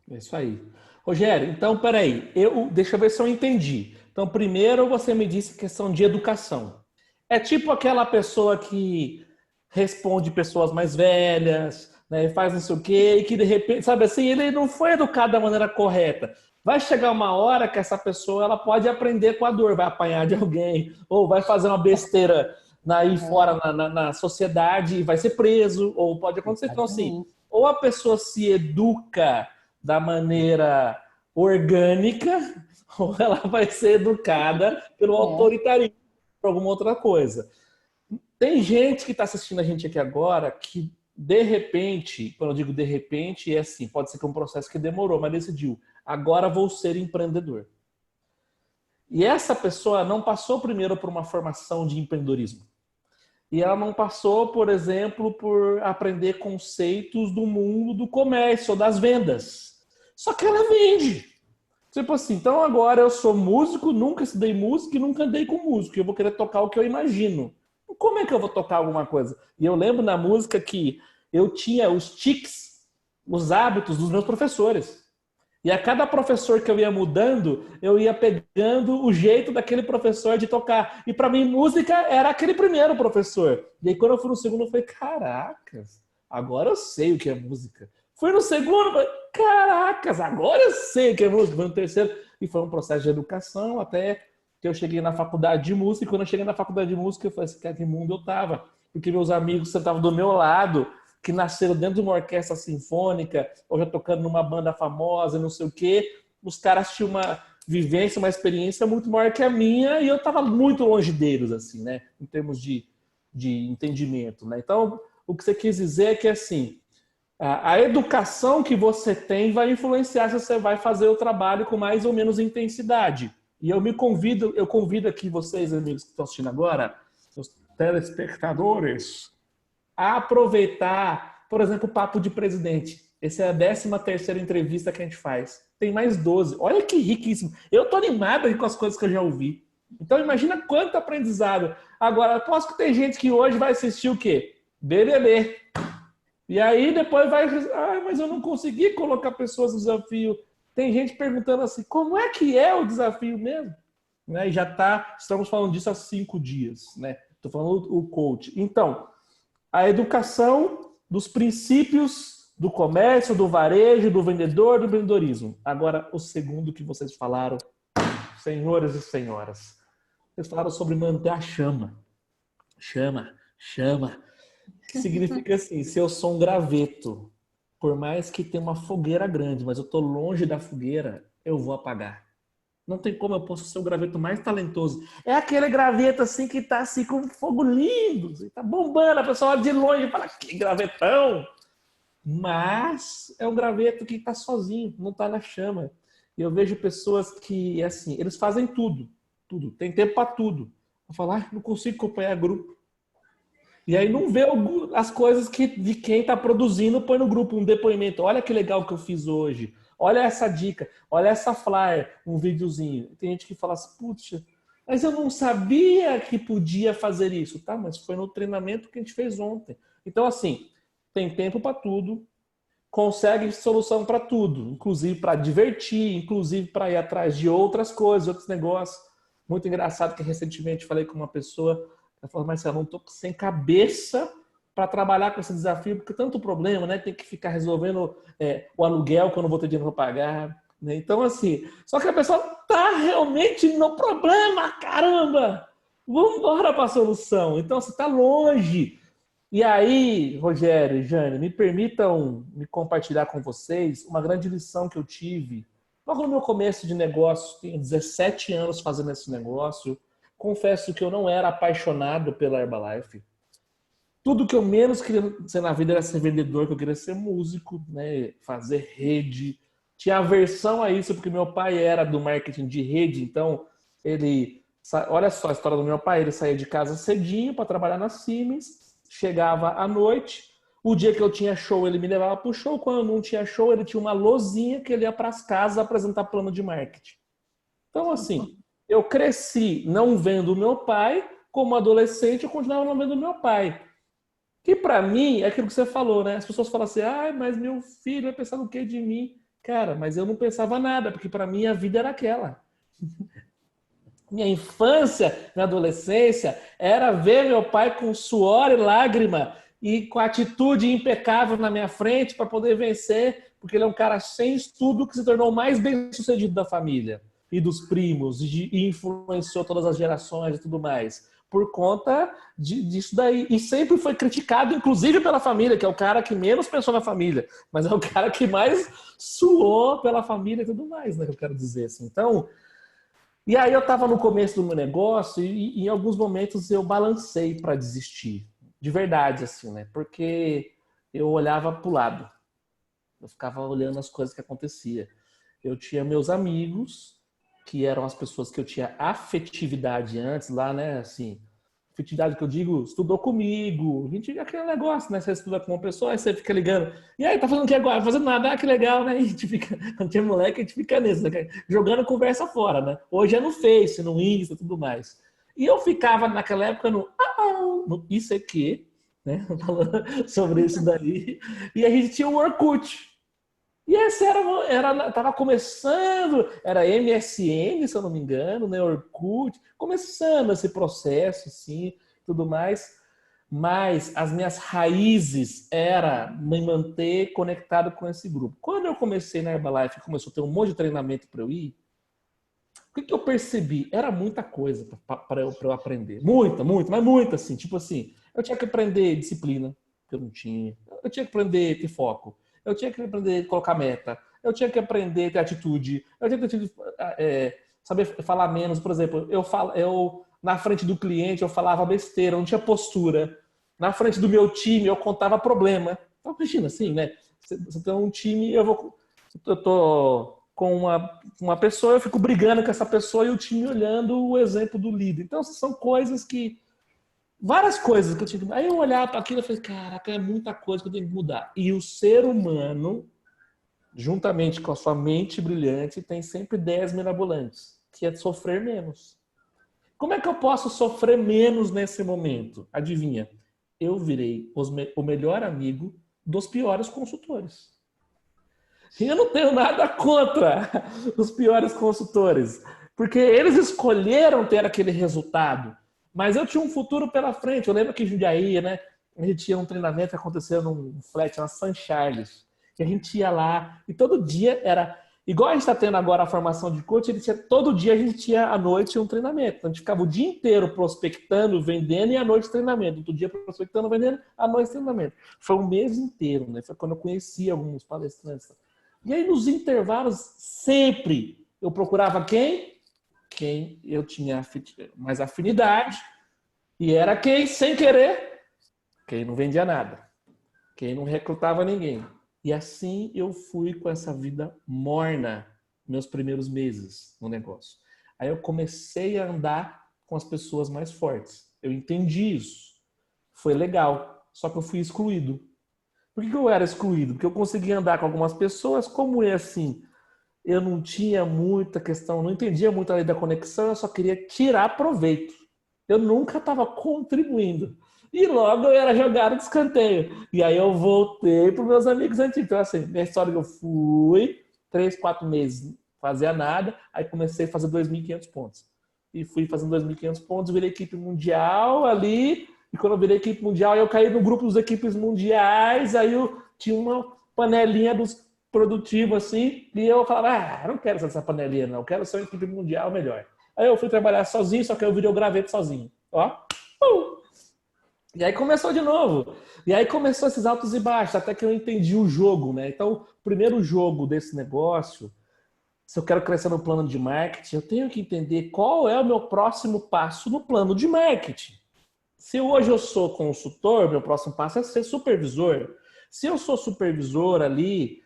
S1: É isso aí. Rogério, então, peraí, deixa eu ver se eu entendi. Então, primeiro você me disse questão de educação. É tipo aquela pessoa que responde pessoas mais velhas, né, faz não sei o quê, e que de repente, sabe assim, ele não foi educado da maneira correta. Vai chegar uma hora que essa pessoa ela pode aprender com a dor, vai apanhar de alguém, ou vai fazer uma besteira aí fora na sociedade e vai ser preso, ou pode acontecer. Então, assim, ou a pessoa se educa da maneira orgânica, ou ela vai ser educada pelo autoritarismo, por alguma outra coisa. Tem gente que está assistindo a gente aqui agora que, de repente, quando eu digo de repente, é assim, pode ser que é um processo que demorou, mas decidiu, agora vou ser empreendedor. E essa pessoa não passou primeiro por uma formação de empreendedorismo. E ela não passou, por exemplo, por aprender conceitos do mundo do comércio, ou das vendas. Só que ela vende. Tipo assim, então agora eu sou músico, nunca estudei música e nunca andei com músico. Eu vou querer tocar o que eu imagino. Como é que eu vou tocar alguma coisa? E eu lembro na música que eu tinha os tics, os hábitos dos meus professores. E a cada professor que eu ia mudando, eu ia pegando o jeito daquele professor de tocar. E para mim, música era aquele primeiro professor. E aí, quando eu fui no segundo, eu falei, caracas, agora eu sei o que é música. Fui no segundo, falei, caracas, agora eu sei o que é música. Fui no terceiro, e foi um processo de educação até que eu cheguei na faculdade de música. E quando eu cheguei na faculdade de música, eu falei assim, que mundo eu tava? Porque meus amigos sentavam do meu lado, que nasceram dentro de uma orquestra sinfônica, ou já tocando numa banda famosa, não sei o quê. Os caras tinham uma vivência, uma experiência muito maior que a minha, e eu estava muito longe deles, assim, né? Em termos de entendimento, né? Então, o que você quis dizer é que, assim, a educação que você tem vai influenciar se você vai fazer o trabalho com mais ou menos intensidade. E eu convido aqui vocês, amigos que estão assistindo agora, os telespectadores, a aproveitar, por exemplo, o Papo de Presidente. Essa é a 13ª entrevista que a gente faz. Tem mais 12. Olha que riquíssimo. Eu tô animado com as coisas que eu já ouvi. Então imagina quanto aprendizado. Agora, aposto que tem gente que hoje vai assistir o quê? BBB. E aí depois vai... mas eu não consegui colocar pessoas no desafio. Tem gente perguntando assim, como é que é o desafio mesmo? Né? E estamos falando disso há 5 dias. Né? Estou falando o coach. Então, a educação dos princípios do comércio, do varejo, do vendedor, do empreendedorismo. Agora, o segundo que vocês falaram, senhores e senhoras, vocês falaram sobre manter a chama. Chama. Que significa assim, se eu sou um graveto, por mais que tenha uma fogueira grande, mas eu estou longe da fogueira, eu vou apagar. Não tem como eu posso ser o graveto mais talentoso. É aquele graveto assim que tá assim com fogo lindo, assim, tá bombando, a pessoa olha de longe e fala, que gravetão! Mas é um graveto que tá sozinho, não tá na chama. E eu vejo pessoas que, assim, eles fazem tudo, tem tempo para tudo. Eu falo, não consigo acompanhar grupo. E aí não vê as coisas de quem está produzindo, põe no grupo um depoimento. Olha que legal que eu fiz hoje. Olha essa dica. Olha essa flyer, um videozinho. Tem gente que fala assim, putz, mas eu não sabia que podia fazer isso. Tá, mas foi no treinamento que a gente fez ontem. Então, assim, tem tempo para tudo, consegue solução para tudo, inclusive para divertir, inclusive para ir atrás de outras coisas, outros negócios. Muito engraçado que recentemente falei com uma pessoa... Ela falou, mas eu não estou sem cabeça para trabalhar com esse desafio, porque tanto problema, né? Tem que ficar resolvendo o aluguel que eu não vou ter dinheiro para pagar. Né? Então, assim, só que a pessoa está realmente no problema, caramba! Vamos embora para a solução. Então, você está longe. E aí, Rogério e Jane, me permitam me compartilhar com vocês uma grande lição que eu tive. Logo no meu começo de negócio, tenho 17 anos fazendo esse negócio. Confesso que eu não era apaixonado pela Herbalife. Tudo que eu menos queria ser na vida era ser vendedor, que eu queria ser músico, né? Fazer rede. Tinha aversão a isso, porque meu pai era do marketing de rede, então ele Olha só a história do meu pai, ele saía de casa cedinho para trabalhar na Siemens, chegava à noite, o dia que eu tinha show ele me levava para o show, quando não tinha show ele tinha uma lozinha que ele ia para as casas apresentar plano de marketing. Então assim, eu cresci não vendo o meu pai, como adolescente eu continuava não vendo o meu pai. Que para mim é aquilo que você falou, né? As pessoas falam assim, mas meu filho vai pensar no que de mim? Cara, mas eu não pensava nada, porque para mim a vida era aquela. Minha infância, minha adolescência, era ver meu pai com suor e lágrima e com atitude impecável na minha frente para poder vencer, porque ele é um cara sem estudo que se tornou o mais bem-sucedido da família e dos primos e influenciou todas as gerações e tudo mais. Por conta disso daí. E sempre foi criticado, inclusive pela família, que é o cara que menos pensou na família, mas é o cara que mais suou pela família e tudo mais, né? Que eu quero dizer assim. Então, e aí eu estava no começo do meu negócio e em alguns momentos eu balancei para desistir. De verdade, assim, né? Porque eu olhava para o lado. Eu ficava olhando as coisas que aconteciam. Eu tinha meus amigos, que eram as pessoas que eu tinha afetividade antes, lá, né? Assim, afetividade que eu digo, estudou comigo. A gente, aquele negócio, né? Você estuda com uma pessoa, aí você fica ligando. E aí, tá fazendo o que agora? Fazendo nada, que legal, né? E a gente fica, quando tinha moleque, a gente fica nisso, né? Jogando conversa fora, né? Hoje é no Face, no Insta e tudo mais. E eu ficava naquela época no ICQ, né? Falando sobre isso daí. E a gente tinha o Orkut. E essa tava começando, era MSN, se eu não me engano, né, Orkut, começando esse processo, assim, tudo mais. Mas as minhas raízes era me manter conectado com esse grupo. Quando eu comecei na Herbalife, começou a ter um monte de treinamento para eu ir, o que eu percebi? Era muita coisa para eu aprender. Muita, mas muita, assim. Tipo assim, eu tinha que aprender disciplina, que eu não tinha. Eu tinha que aprender a ter foco. Eu tinha que aprender a colocar meta. Eu tinha que aprender a ter atitude. Eu tinha que saber falar menos. Por exemplo, eu na frente do cliente eu falava besteira, eu não tinha postura. Na frente do meu time eu contava problema. Então, imagina assim, né? Você tem um time, eu tô com uma pessoa, eu fico brigando com essa pessoa e o time olhando o exemplo do líder. Então, são coisas que várias coisas que eu tinha que... Aí eu olhava para aquilo e falei, caraca, é muita coisa que eu tenho que mudar. E o ser humano, juntamente com a sua mente brilhante, tem sempre ideias mirabolantes, que é sofrer menos. Como é que eu posso sofrer menos nesse momento? Adivinha? Eu virei o melhor amigo dos piores consultores. E eu não tenho nada contra os piores consultores, porque eles escolheram ter aquele resultado. Mas eu tinha um futuro pela frente. Eu lembro que em Jundiaí, né? A gente tinha um treinamento que aconteceu num flat na San Charles. E a gente ia lá e todo dia era... Igual a gente está tendo agora a formação de coach, todo dia a gente tinha à noite um treinamento. Então a gente ficava o dia inteiro prospectando, vendendo e à noite treinamento. Outro dia prospectando, vendendo, à noite treinamento. Foi um mês inteiro, né? Foi quando eu conheci alguns palestrantes. E aí nos intervalos, sempre eu procurava quem eu tinha mais afinidade, e era quem, sem querer, quem não vendia nada, quem não recrutava ninguém. E assim eu fui com essa vida morna, meus primeiros meses no negócio. Aí eu comecei a andar com as pessoas mais fortes. Eu entendi isso. Foi legal, só que eu fui excluído. Por que eu era excluído? Porque eu conseguia andar com algumas pessoas, como é assim... Eu não tinha muita questão, não entendia muito a lei da conexão, eu só queria tirar proveito. Eu nunca estava contribuindo. E logo eu era jogado de escanteio. E aí eu voltei para os meus amigos antigos. Então, assim, minha história que eu fui 3, 4 meses, não fazia nada, aí comecei a fazer 2.500 pontos. E fui fazendo 2.500 pontos, virei equipe mundial ali, e quando eu virei equipe mundial, eu caí no grupo dos equipes mundiais, aí eu tinha uma panelinha dos produtivo assim, e eu falava, não quero ser essa panelinha não, eu quero ser uma equipe mundial melhor. Aí eu fui trabalhar sozinho, só que eu virei o graveto sozinho. Ó. E aí começou de novo. E aí começou esses altos e baixos, até que eu entendi o jogo, né? Então, o primeiro jogo desse negócio, se eu quero crescer no plano de marketing, eu tenho que entender qual é o meu próximo passo no plano de marketing. Se hoje eu sou consultor, meu próximo passo é ser supervisor. Se eu sou supervisor ali,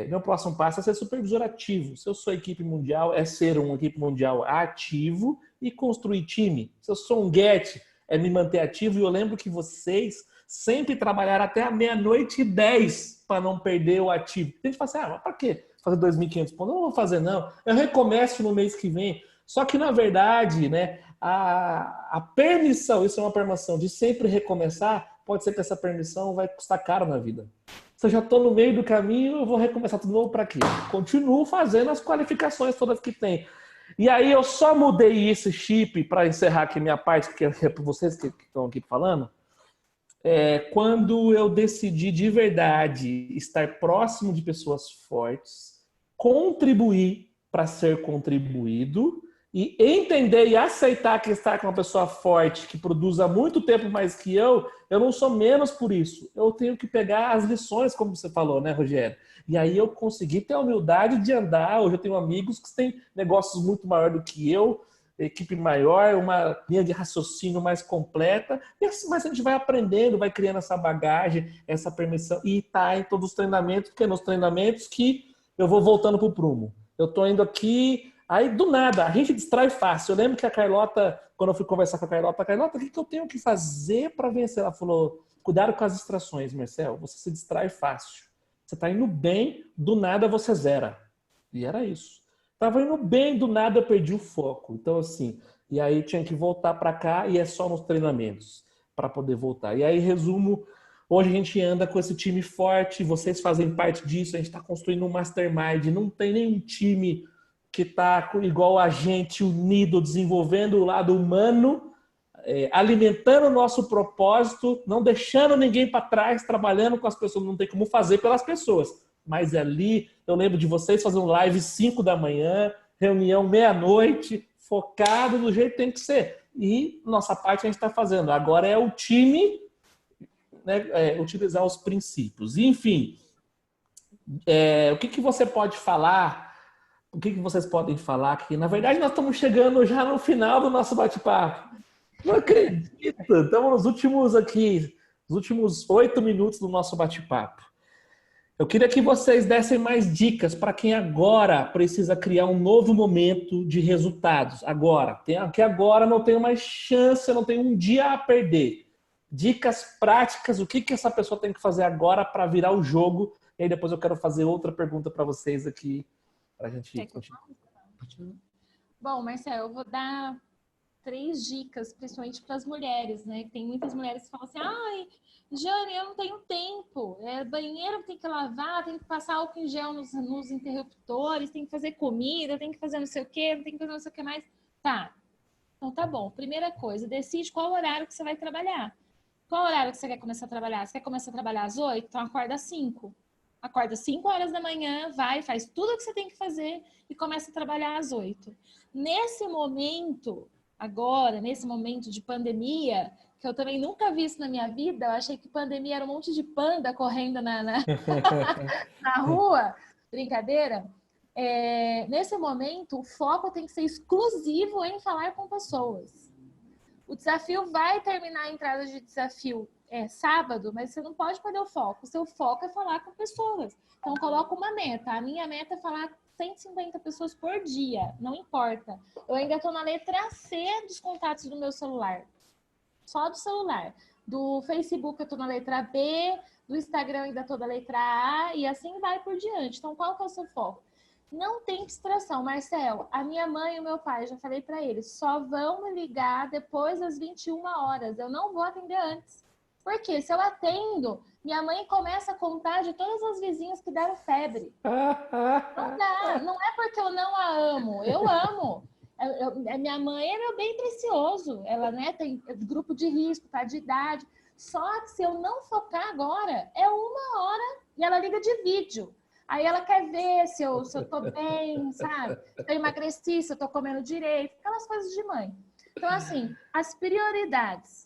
S1: Meu próximo passo é ser supervisor ativo. Se eu sou equipe mundial, é ser uma equipe mundial ativo e construir time. Se eu sou um GET, é me manter ativo. E eu lembro que vocês sempre trabalharam até a 00:10 para não perder o ativo. Tem gente que fala assim, mas para quê fazer 2.500 pontos? Não vou fazer, não. Eu recomeço no mês que vem. Só que, na verdade, né, a permissão, isso é uma permissão de sempre recomeçar, pode ser que essa permissão vai custar caro na vida. Se eu já estou no meio do caminho, eu vou recomeçar tudo novo para quê? Continuo fazendo as qualificações todas que tem. E aí eu só mudei esse chip para encerrar aqui minha parte, que é para vocês que estão aqui falando, quando eu decidi de verdade estar próximo de pessoas fortes, contribuir para ser contribuído e entender e aceitar que estar com uma pessoa forte que produz há muito tempo mais que eu não sou menos por isso. Eu tenho que pegar as lições, como você falou, né, Rogério? E aí eu consegui ter a humildade de andar. Hoje eu tenho amigos que têm negócios muito maiores do que eu, equipe maior, uma linha de raciocínio mais completa, mas a gente vai aprendendo, vai criando essa bagagem, essa permissão, e tá em todos os treinamentos, porque é nos treinamentos que eu vou voltando pro prumo. Eu tô indo aqui, aí do nada, a gente distrai fácil. Eu lembro que a Carlota, quando eu fui conversar com a Carlota, o que eu tenho que fazer para vencer? Ela falou, cuidado com as distrações, Marcel, você se distrai fácil. Você tá indo bem, do nada você zera. E era isso. Tava indo bem, do nada eu perdi o foco. Então, assim, e aí tinha que voltar para cá e é só nos treinamentos para poder voltar. E aí, resumo, hoje a gente anda com esse time forte, vocês fazem parte disso, a gente está construindo um mastermind, não tem nenhum time que está igual a gente, unido, desenvolvendo o lado humano, alimentando o nosso propósito, não deixando ninguém para trás, trabalhando com as pessoas, não tem como fazer pelas pessoas. Mas ali, eu lembro de vocês fazendo live 5 da manhã, reunião meia-noite, focado do jeito que tem que ser. E nossa parte a gente está fazendo. Agora é o time, né, utilizar os princípios. Enfim, o que você pode falar? O que vocês podem falar? Que na verdade nós estamos chegando já no final do nosso bate-papo. Não acredito! Estamos nos últimos 8 minutos do nosso bate-papo. Eu queria que vocês dessem mais dicas para quem agora precisa criar um novo momento de resultados. Que agora não tem mais chance, não tem um dia a perder. Dicas práticas, o que essa pessoa tem que fazer agora para virar o jogo. E aí depois eu quero fazer outra pergunta para vocês aqui, para a gente continuar.
S3: Bom, Marcelo, eu vou dar 3 dicas, principalmente para as mulheres, né? Tem muitas mulheres que falam assim, ai, Jane, eu não tenho tempo, banheiro tem que lavar, tem que passar álcool em gel nos interruptores, tem que fazer comida, tem que fazer não sei o que, tem que fazer não sei o que mais. Tá, então tá bom. Primeira coisa, decide qual horário que você vai trabalhar. Qual horário que você quer começar a trabalhar? Você quer começar a trabalhar às 8? Então acorda às 5. Acorda às 5 horas da manhã, faz tudo o que você tem que fazer e começa a trabalhar às 8. Nesse momento, agora, nesse momento de pandemia, que eu também nunca vi isso na minha vida, eu achei que pandemia era um monte de panda correndo na rua, brincadeira. Nesse momento, o foco tem que ser exclusivo em falar com pessoas. O desafio vai terminar a entrada de desafio sábado, mas você não pode perder o foco. O seu foco é falar com pessoas. Então, coloca uma meta. A minha meta é falar 150 pessoas por dia, não importa. Eu ainda estou na letra C dos contatos do meu celular. Só do celular. Do Facebook eu estou na letra B, do Instagram eu ainda estou na letra A e assim vai por diante. Então, qual que é o seu foco? Não tem distração, Marcel. A minha mãe e o meu pai, já falei para eles, só vão me ligar depois das 21 horas. Eu não vou atender antes. Porque se eu atendo, minha mãe começa a contar de todas as vizinhas que deram febre. Não dá. Não é porque eu não a amo. Eu amo. Minha mãe é meu bem precioso. Ela, né, tem grupo de risco, tá de idade. Só que se eu não focar agora, é 1 hora e ela liga de vídeo. Aí ela quer ver se eu tô bem, sabe? Se eu emagreci, se eu tô comendo direito. Aquelas coisas de mãe. Então, assim, as prioridades.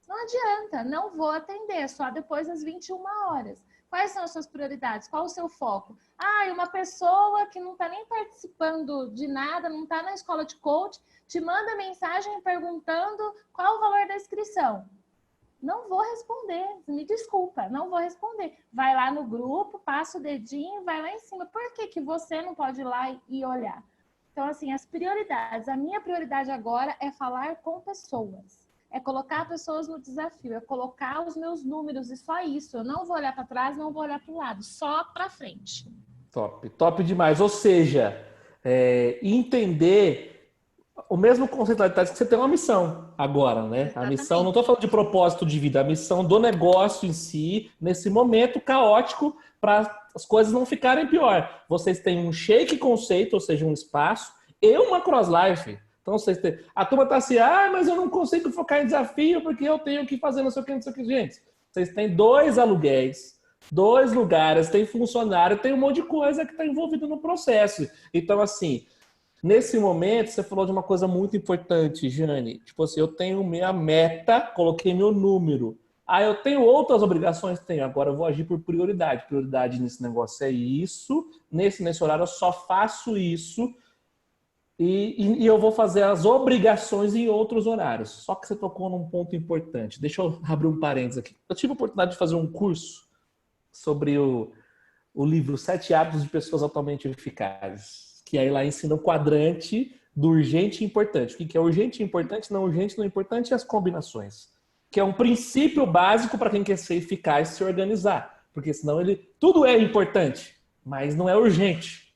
S3: Não adianta, não vou atender, só depois das 21 horas. Quais são as suas prioridades? Qual o seu foco? Uma pessoa que não está nem participando de nada, não está na escola de coach, te manda mensagem perguntando qual o valor da inscrição. Não vou responder, me desculpa, não vou responder. Vai lá no grupo, passa o dedinho, vai lá em cima. Por que que você não pode ir lá e olhar? Então, assim, as prioridades. A minha prioridade agora é falar com pessoas. É colocar pessoas no desafio, é colocar os meus números e só isso. Eu não vou olhar para trás, não vou olhar para o lado, só para frente.
S1: Top, top demais. Ou seja, entender o mesmo conceito lá de trás, que você tem uma missão agora, né? A
S3: Exatamente.
S1: missão, não estou falando de propósito de vida, a missão do negócio em si, nesse momento caótico, para as coisas não ficarem pior. Vocês têm um shake conceito, ou seja, um espaço, e uma cross-life. Então, vocês têm... A turma está assim, mas eu não consigo focar em desafio porque eu tenho que fazer não sei o que, não sei o que. Gente, vocês têm 2 aluguéis, 2 lugares, tem funcionário, tem um monte de coisa que está envolvida no processo. Então, assim, nesse momento, você falou de uma coisa muito importante, Jane. Tipo assim, eu tenho minha meta, coloquei meu número. Eu tenho outras obrigações? Tenho. Agora eu vou agir por prioridade. Prioridade nesse negócio é isso. Nesse horário eu só faço isso. E eu vou fazer as obrigações em outros horários. Só que você tocou num ponto importante. Deixa eu abrir um parênteses aqui. Eu tive a oportunidade de fazer um curso sobre o livro 7 Hábitos de Pessoas Altamente Eficazes, que aí lá ensina o quadrante do urgente e importante. O que é urgente e importante, não urgente, não importante, e as combinações. Que é um princípio básico para quem quer ser eficaz se organizar. Porque senão tudo é importante, mas não é urgente.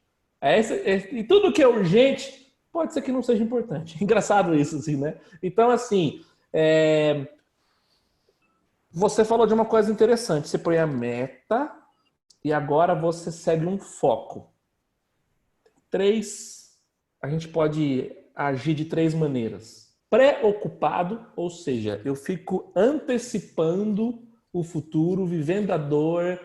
S1: E tudo que é urgente pode ser que não seja importante. Engraçado isso, assim, né? Então, assim, você falou de uma coisa interessante. Você põe a meta e agora você segue um foco. A gente pode agir de 3 maneiras. Preocupado, ou seja, eu fico antecipando o futuro, vivendo a dor,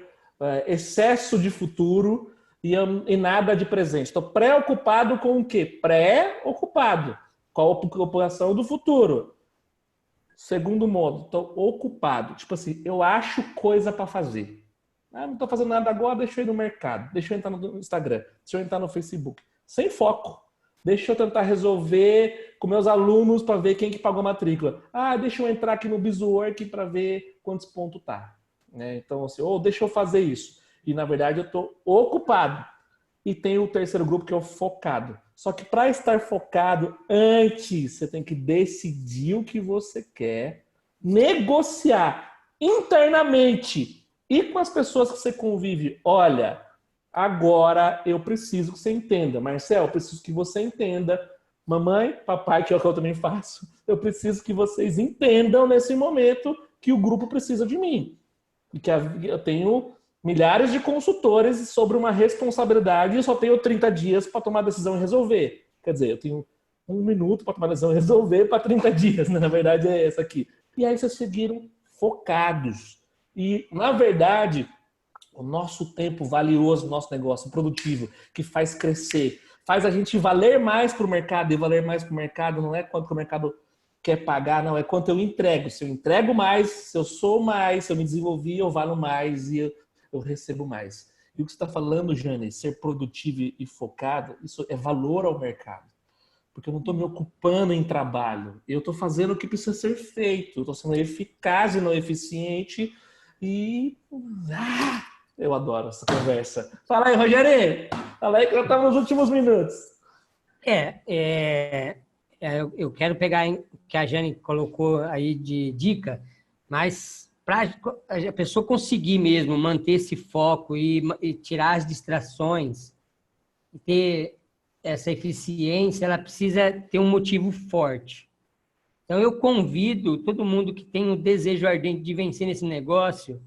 S1: excesso de futuro e nada de presente. Estou preocupado com o quê? Preocupado com a preocupação do futuro. Segundo modo, estou ocupado. Tipo assim, eu acho coisa para fazer. Não estou fazendo nada agora, deixa eu ir no mercado, deixa eu entrar no Instagram, deixa eu entrar no Facebook. Sem foco. Deixa eu tentar resolver com meus alunos para ver quem que pagou a matrícula. Deixa eu entrar aqui no BizWork para ver quantos pontos tá. Então, assim, deixa eu fazer isso. E, na verdade, eu estou ocupado. E tem o terceiro grupo, que é o focado. Só que para estar focado, antes você tem que decidir o que você quer, negociar internamente e com as pessoas que você convive. Olha, agora eu preciso que você entenda. Marcel, eu preciso que você entenda. Mamãe, papai, que é o que eu também faço, eu preciso que vocês entendam nesse momento que o grupo precisa de mim. E que eu tenho milhares de consultores sobre uma responsabilidade e eu só tenho 30 dias para tomar decisão e resolver. Quer dizer, eu tenho 1 minuto para tomar decisão e resolver para 30 dias, né? Na verdade é essa aqui. E aí vocês seguiram focados. E, na verdade, o nosso tempo valioso, nosso negócio produtivo, que faz crescer, faz a gente valer mais para o mercado, e valer mais para o mercado não é quanto o mercado quer pagar, não, é quanto eu entrego. Se eu entrego mais, se eu sou mais, se eu me desenvolvi, eu valo mais e eu recebo mais. E o que você está falando, Jane, ser produtivo e focado, isso é valor ao mercado. Porque eu não estou me ocupando em trabalho. Eu estou fazendo o que precisa ser feito. Eu estou sendo eficaz e não eficiente. E... eu adoro essa conversa. Fala aí, Rogério. Fala aí que já estamos nos últimos minutos.
S2: Eu quero pegar o que a Jane colocou aí de dica, mas para a pessoa conseguir mesmo manter esse foco e tirar as distrações, e ter essa eficiência, ela precisa ter um motivo forte. Então, eu convido todo mundo que tem o desejo ardente de vencer nesse negócio,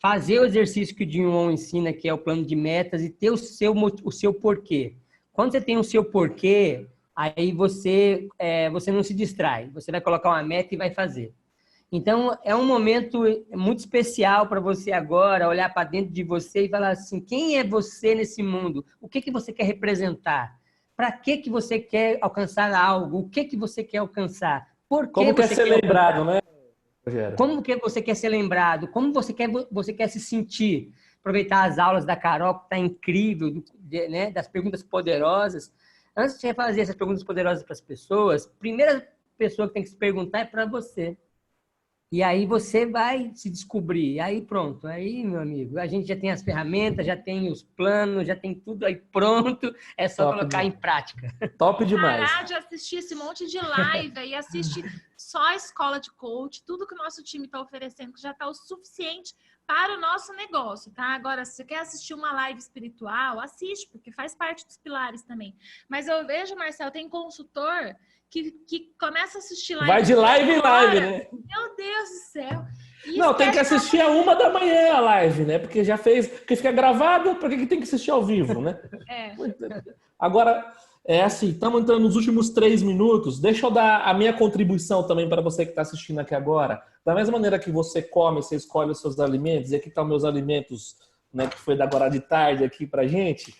S2: fazer o exercício que o Jim Rohn ensina, que é o plano de metas, e ter o seu porquê. Quando você tem o seu porquê, aí você não se distrai. Você vai colocar uma meta e vai fazer. Então, é um momento muito especial para você agora olhar para dentro de você e falar assim, quem é você nesse mundo? O que você quer representar? Para que você quer alcançar algo? O que você quer alcançar? Por que
S1: Como
S2: você
S1: quer ser lembrado, né, Rogério?
S2: Como que você quer ser lembrado? Como você quer se sentir? Aproveitar as aulas da Carol, que está incrível, né, das perguntas poderosas. Antes de fazer essas perguntas poderosas para as pessoas, a primeira pessoa que tem que se perguntar é para você. E aí você vai se descobrir. E aí pronto. Aí, meu amigo, a gente já tem as ferramentas, já tem os planos, já tem tudo aí pronto. É só
S1: Top,
S2: colocar em prática.
S1: top demais.
S3: Parar de assistir esse monte de live e assistir só a escola de coach, tudo que o nosso time está oferecendo, que já está o suficiente para o nosso negócio, tá? Agora, se você quer assistir uma live espiritual, assiste, porque faz parte dos pilares também. Mas eu vejo, Marcelo, tem consultor que começa a assistir live.
S1: Vai de live em live, né?
S3: Meu Deus do céu. E
S1: não, tem que assistir a 1h a live, né? Porque já fez, porque fica gravado, por que tem que assistir ao vivo, né? Agora, é assim, estamos entrando nos últimos 3 minutos. Deixa eu dar a minha contribuição também para você que está assistindo aqui agora. Da mesma maneira que você come, você escolhe os seus alimentos, e aqui estão meus alimentos, né, que foi da agora de tarde aqui para gente,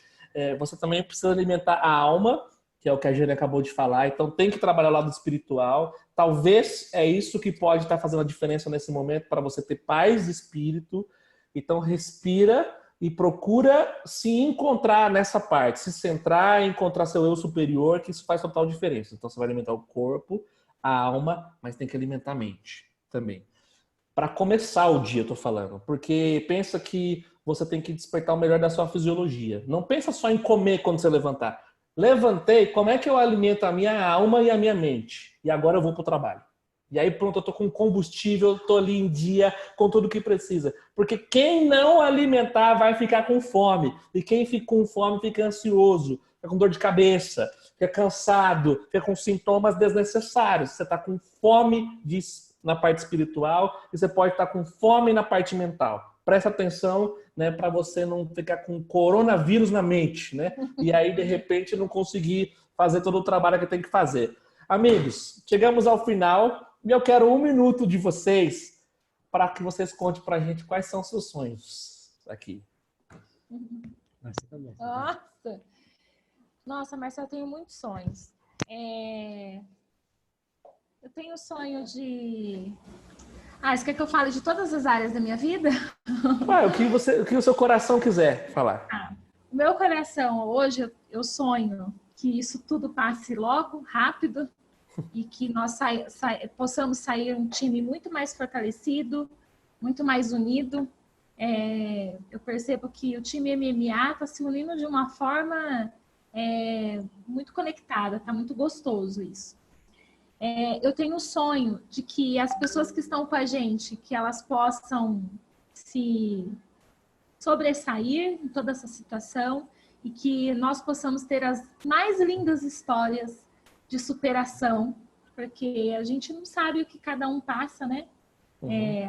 S1: você também precisa alimentar a alma, que é o que a Jane acabou de falar. Então tem que trabalhar o lado espiritual. Talvez é isso que pode estar fazendo a diferença nesse momento para você ter paz de espírito. Então respira e procura se encontrar nessa parte, se centrar, encontrar seu eu superior, que isso faz total diferença. Então você vai alimentar o corpo, a alma, mas tem que alimentar a mente também. Para começar o dia, eu tô falando, porque pensa que você tem que despertar o melhor da sua fisiologia. Não pensa só em comer quando você levantar. Levantei, como é que eu alimento a minha alma e a minha mente? E agora eu vou pro trabalho. E aí pronto, eu tô com combustível, eu tô ali em dia com tudo que precisa. Porque quem não alimentar vai ficar com fome. E quem fica com fome fica ansioso, fica com dor de cabeça, fica cansado, fica com sintomas desnecessários. Você tá com fome na parte espiritual e você pode estar com fome na parte mental. Presta atenção, né, para você não ficar com coronavírus na mente, né? E aí, de repente, não conseguir fazer todo o trabalho que tem que fazer. Amigos, chegamos ao final e eu quero 1 minuto de vocês para que vocês contem para a gente quais são os seus sonhos aqui.
S3: Nossa, Marcelo, eu tenho muitos sonhos. Eu tenho o sonho de... você quer que eu fale de todas as áreas da minha vida?
S1: O que o seu coração quiser falar.
S3: O meu coração, hoje, eu sonho que isso tudo passe logo, rápido, e que nós possamos sair um time muito mais fortalecido, muito mais unido. Eu percebo que o time MMA está se unindo de uma forma muito conectada, está muito gostoso isso. Eu tenho o sonho de que as pessoas que estão com a gente, que elas possam se sobressair em toda essa situação e que nós possamos ter as mais lindas histórias de superação, porque a gente não sabe o que cada um passa, né?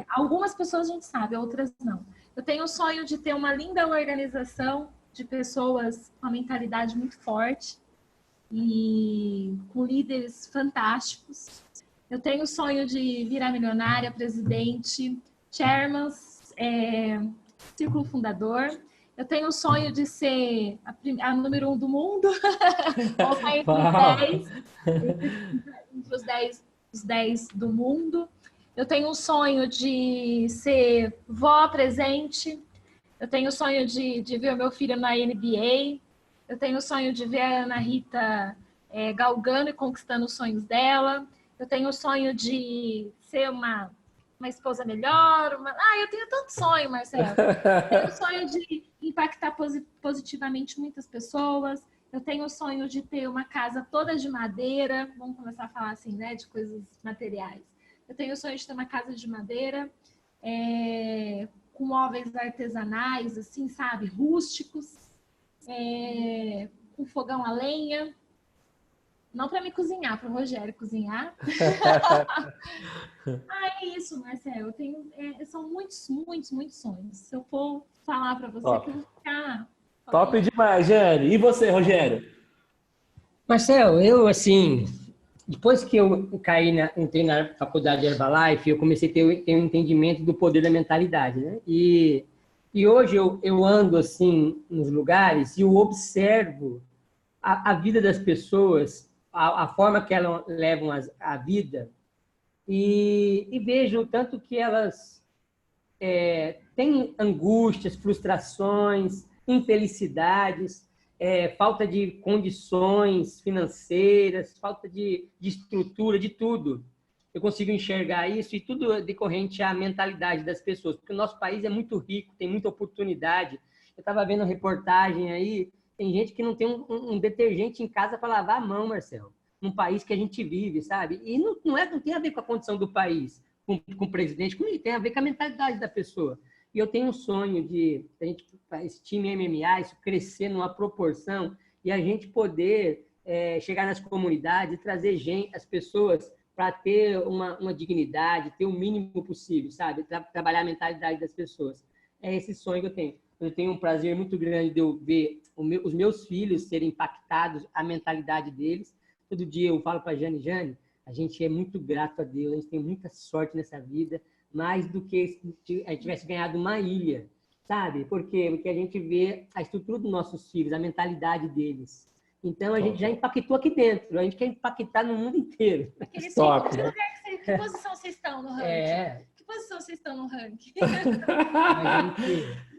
S3: Algumas pessoas a gente sabe, outras não. Eu tenho o sonho de ter uma linda organização de pessoas com uma mentalidade muito forte e com líderes fantásticos. Eu tenho o sonho de virar milionária, presidente, chairman, círculo fundador. Eu tenho o sonho de ser a número 1 do mundo, ou sair entre os 10 do mundo. Eu tenho o sonho de ser vó presente. Eu tenho o sonho de ver o meu filho na NBA. Eu tenho o sonho de ver a Ana Rita galgando e conquistando os sonhos dela. Eu tenho o sonho de ser uma esposa melhor. Eu tenho tanto sonho, Marcelo. Eu tenho o sonho de impactar positivamente muitas pessoas. Eu tenho o sonho de ter uma casa toda de madeira. Vamos começar a falar assim, né? De coisas materiais. Eu tenho o sonho de ter uma casa de madeira, com móveis artesanais, assim, sabe? Rústicos. Com fogão a lenha. Não para me cozinhar, para o Rogério cozinhar. É isso, Marcelo. Eu tenho, são muitos, muitos, muitos sonhos. Se eu for falar para você, que eu vou ficar...
S1: Top demais, Jane. E você, Rogério?
S2: Marcelo, eu, assim, depois que eu entrei na faculdade de Herbalife, eu comecei a ter um entendimento do poder da mentalidade, né? E hoje eu ando, assim, nos lugares e eu observo a vida das pessoas, a forma que elas levam a vida, e vejo o tanto que elas têm angústias, frustrações, infelicidades, falta de condições financeiras, falta de estrutura, de tudo. eu consigo enxergar isso e tudo é decorrente à mentalidade das pessoas, porque o nosso país é muito rico, tem muita oportunidade. Eu estava vendo reportagem aí, tem gente que não tem um detergente em casa para lavar a mão, Marcelo, num país que a gente vive, sabe? E não tem a ver com a condição do país, com o presidente, tem a ver com a mentalidade da pessoa. E eu tenho um sonho de a gente, esse time MMA, isso crescer numa proporção e a gente poder chegar nas comunidades e trazer as pessoas para ter uma dignidade, ter o mínimo possível, sabe? Trabalhar a mentalidade das pessoas. É esse sonho que eu tenho. Eu tenho um prazer muito grande de eu ver os meus filhos serem impactados, a mentalidade deles. Todo dia eu falo para a Jane, a gente é muito grato a Deus, a gente tem muita sorte nessa vida, mais do que se a gente tivesse ganhado uma ilha, sabe? Por quê? Porque a gente vê a estrutura dos nossos filhos, a mentalidade deles. Então, a gente já impactou aqui dentro, a gente quer impactar no mundo inteiro.
S3: Top, né? Que posição vocês estão no ranking? Que posição vocês estão no ranking?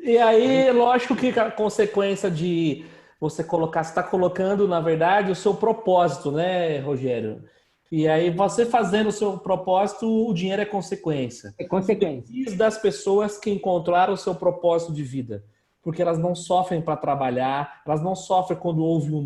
S1: E aí, lógico que a consequência de você colocar, você está colocando, na verdade, o seu propósito, né, Rogério? E aí, você fazendo o seu propósito, o dinheiro é consequência.
S2: É consequência.
S1: E das pessoas que encontraram o seu propósito de vida. Porque elas não sofrem para trabalhar, elas não sofrem quando houve um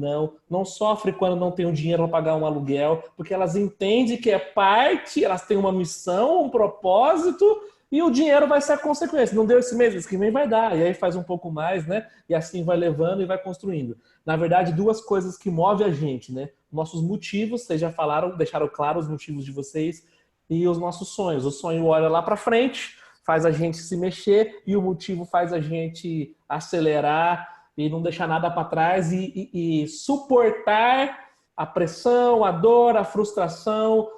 S1: não sofrem quando não tem o dinheiro para pagar um aluguel, porque elas entendem que é parte, elas têm uma missão, um propósito, e o dinheiro vai ser a consequência. Não deu esse mês que vem vai dar, e aí faz um pouco mais, né? E assim vai levando e vai construindo. Na verdade, duas coisas que movem a gente, né? Nossos motivos, vocês já falaram, deixaram claro os motivos de vocês, e os nossos sonhos. O sonho olha lá para frente, faz a gente se mexer, e o motivo faz a gente acelerar e não deixar nada para trás e suportar a pressão, a dor, a frustração,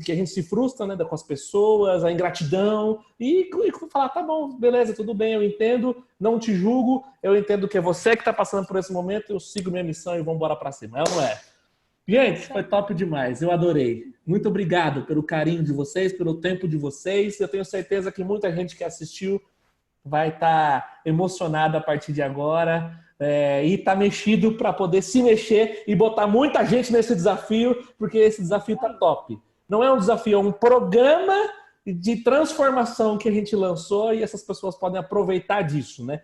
S1: que a gente se frustra, né, com as pessoas, a ingratidão, e falar, tá bom, beleza, tudo bem, eu entendo, não te julgo, eu entendo que é você que está passando por esse momento, eu sigo minha missão e vamos embora para cima. Não é? Gente, foi top demais, eu adorei. Muito obrigado pelo carinho de vocês, pelo tempo de vocês. Eu tenho certeza que muita gente que assistiu vai estar emocionada a partir de agora e tá mexido para poder se mexer e botar muita gente nesse desafio, porque esse desafio tá top. Não é um desafio, é um programa de transformação que a gente lançou e essas pessoas podem aproveitar disso, né?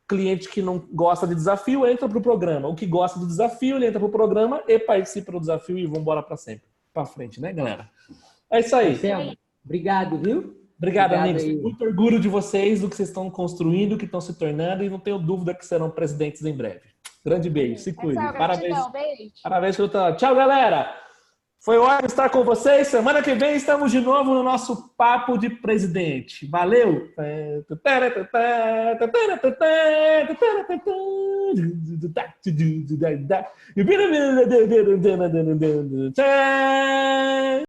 S1: Cliente que não gosta de desafio entra para o programa. O que gosta do desafio, ele entra para o programa e participa do desafio e vamos embora para sempre. Para frente, né, galera? É isso aí.
S2: Marcelo, obrigado, viu?
S1: Obrigado, amigos. Tenho muito orgulho de vocês, do que vocês estão construindo, que estão se tornando e não tenho dúvida que serão presidentes em breve. Grande beijo. Se cuidem. Parabéns. Parabéns pelo trabalho. Tchau, galera. Foi ótimo estar com vocês. Semana que vem estamos de novo no nosso Papo de Presidente. Valeu!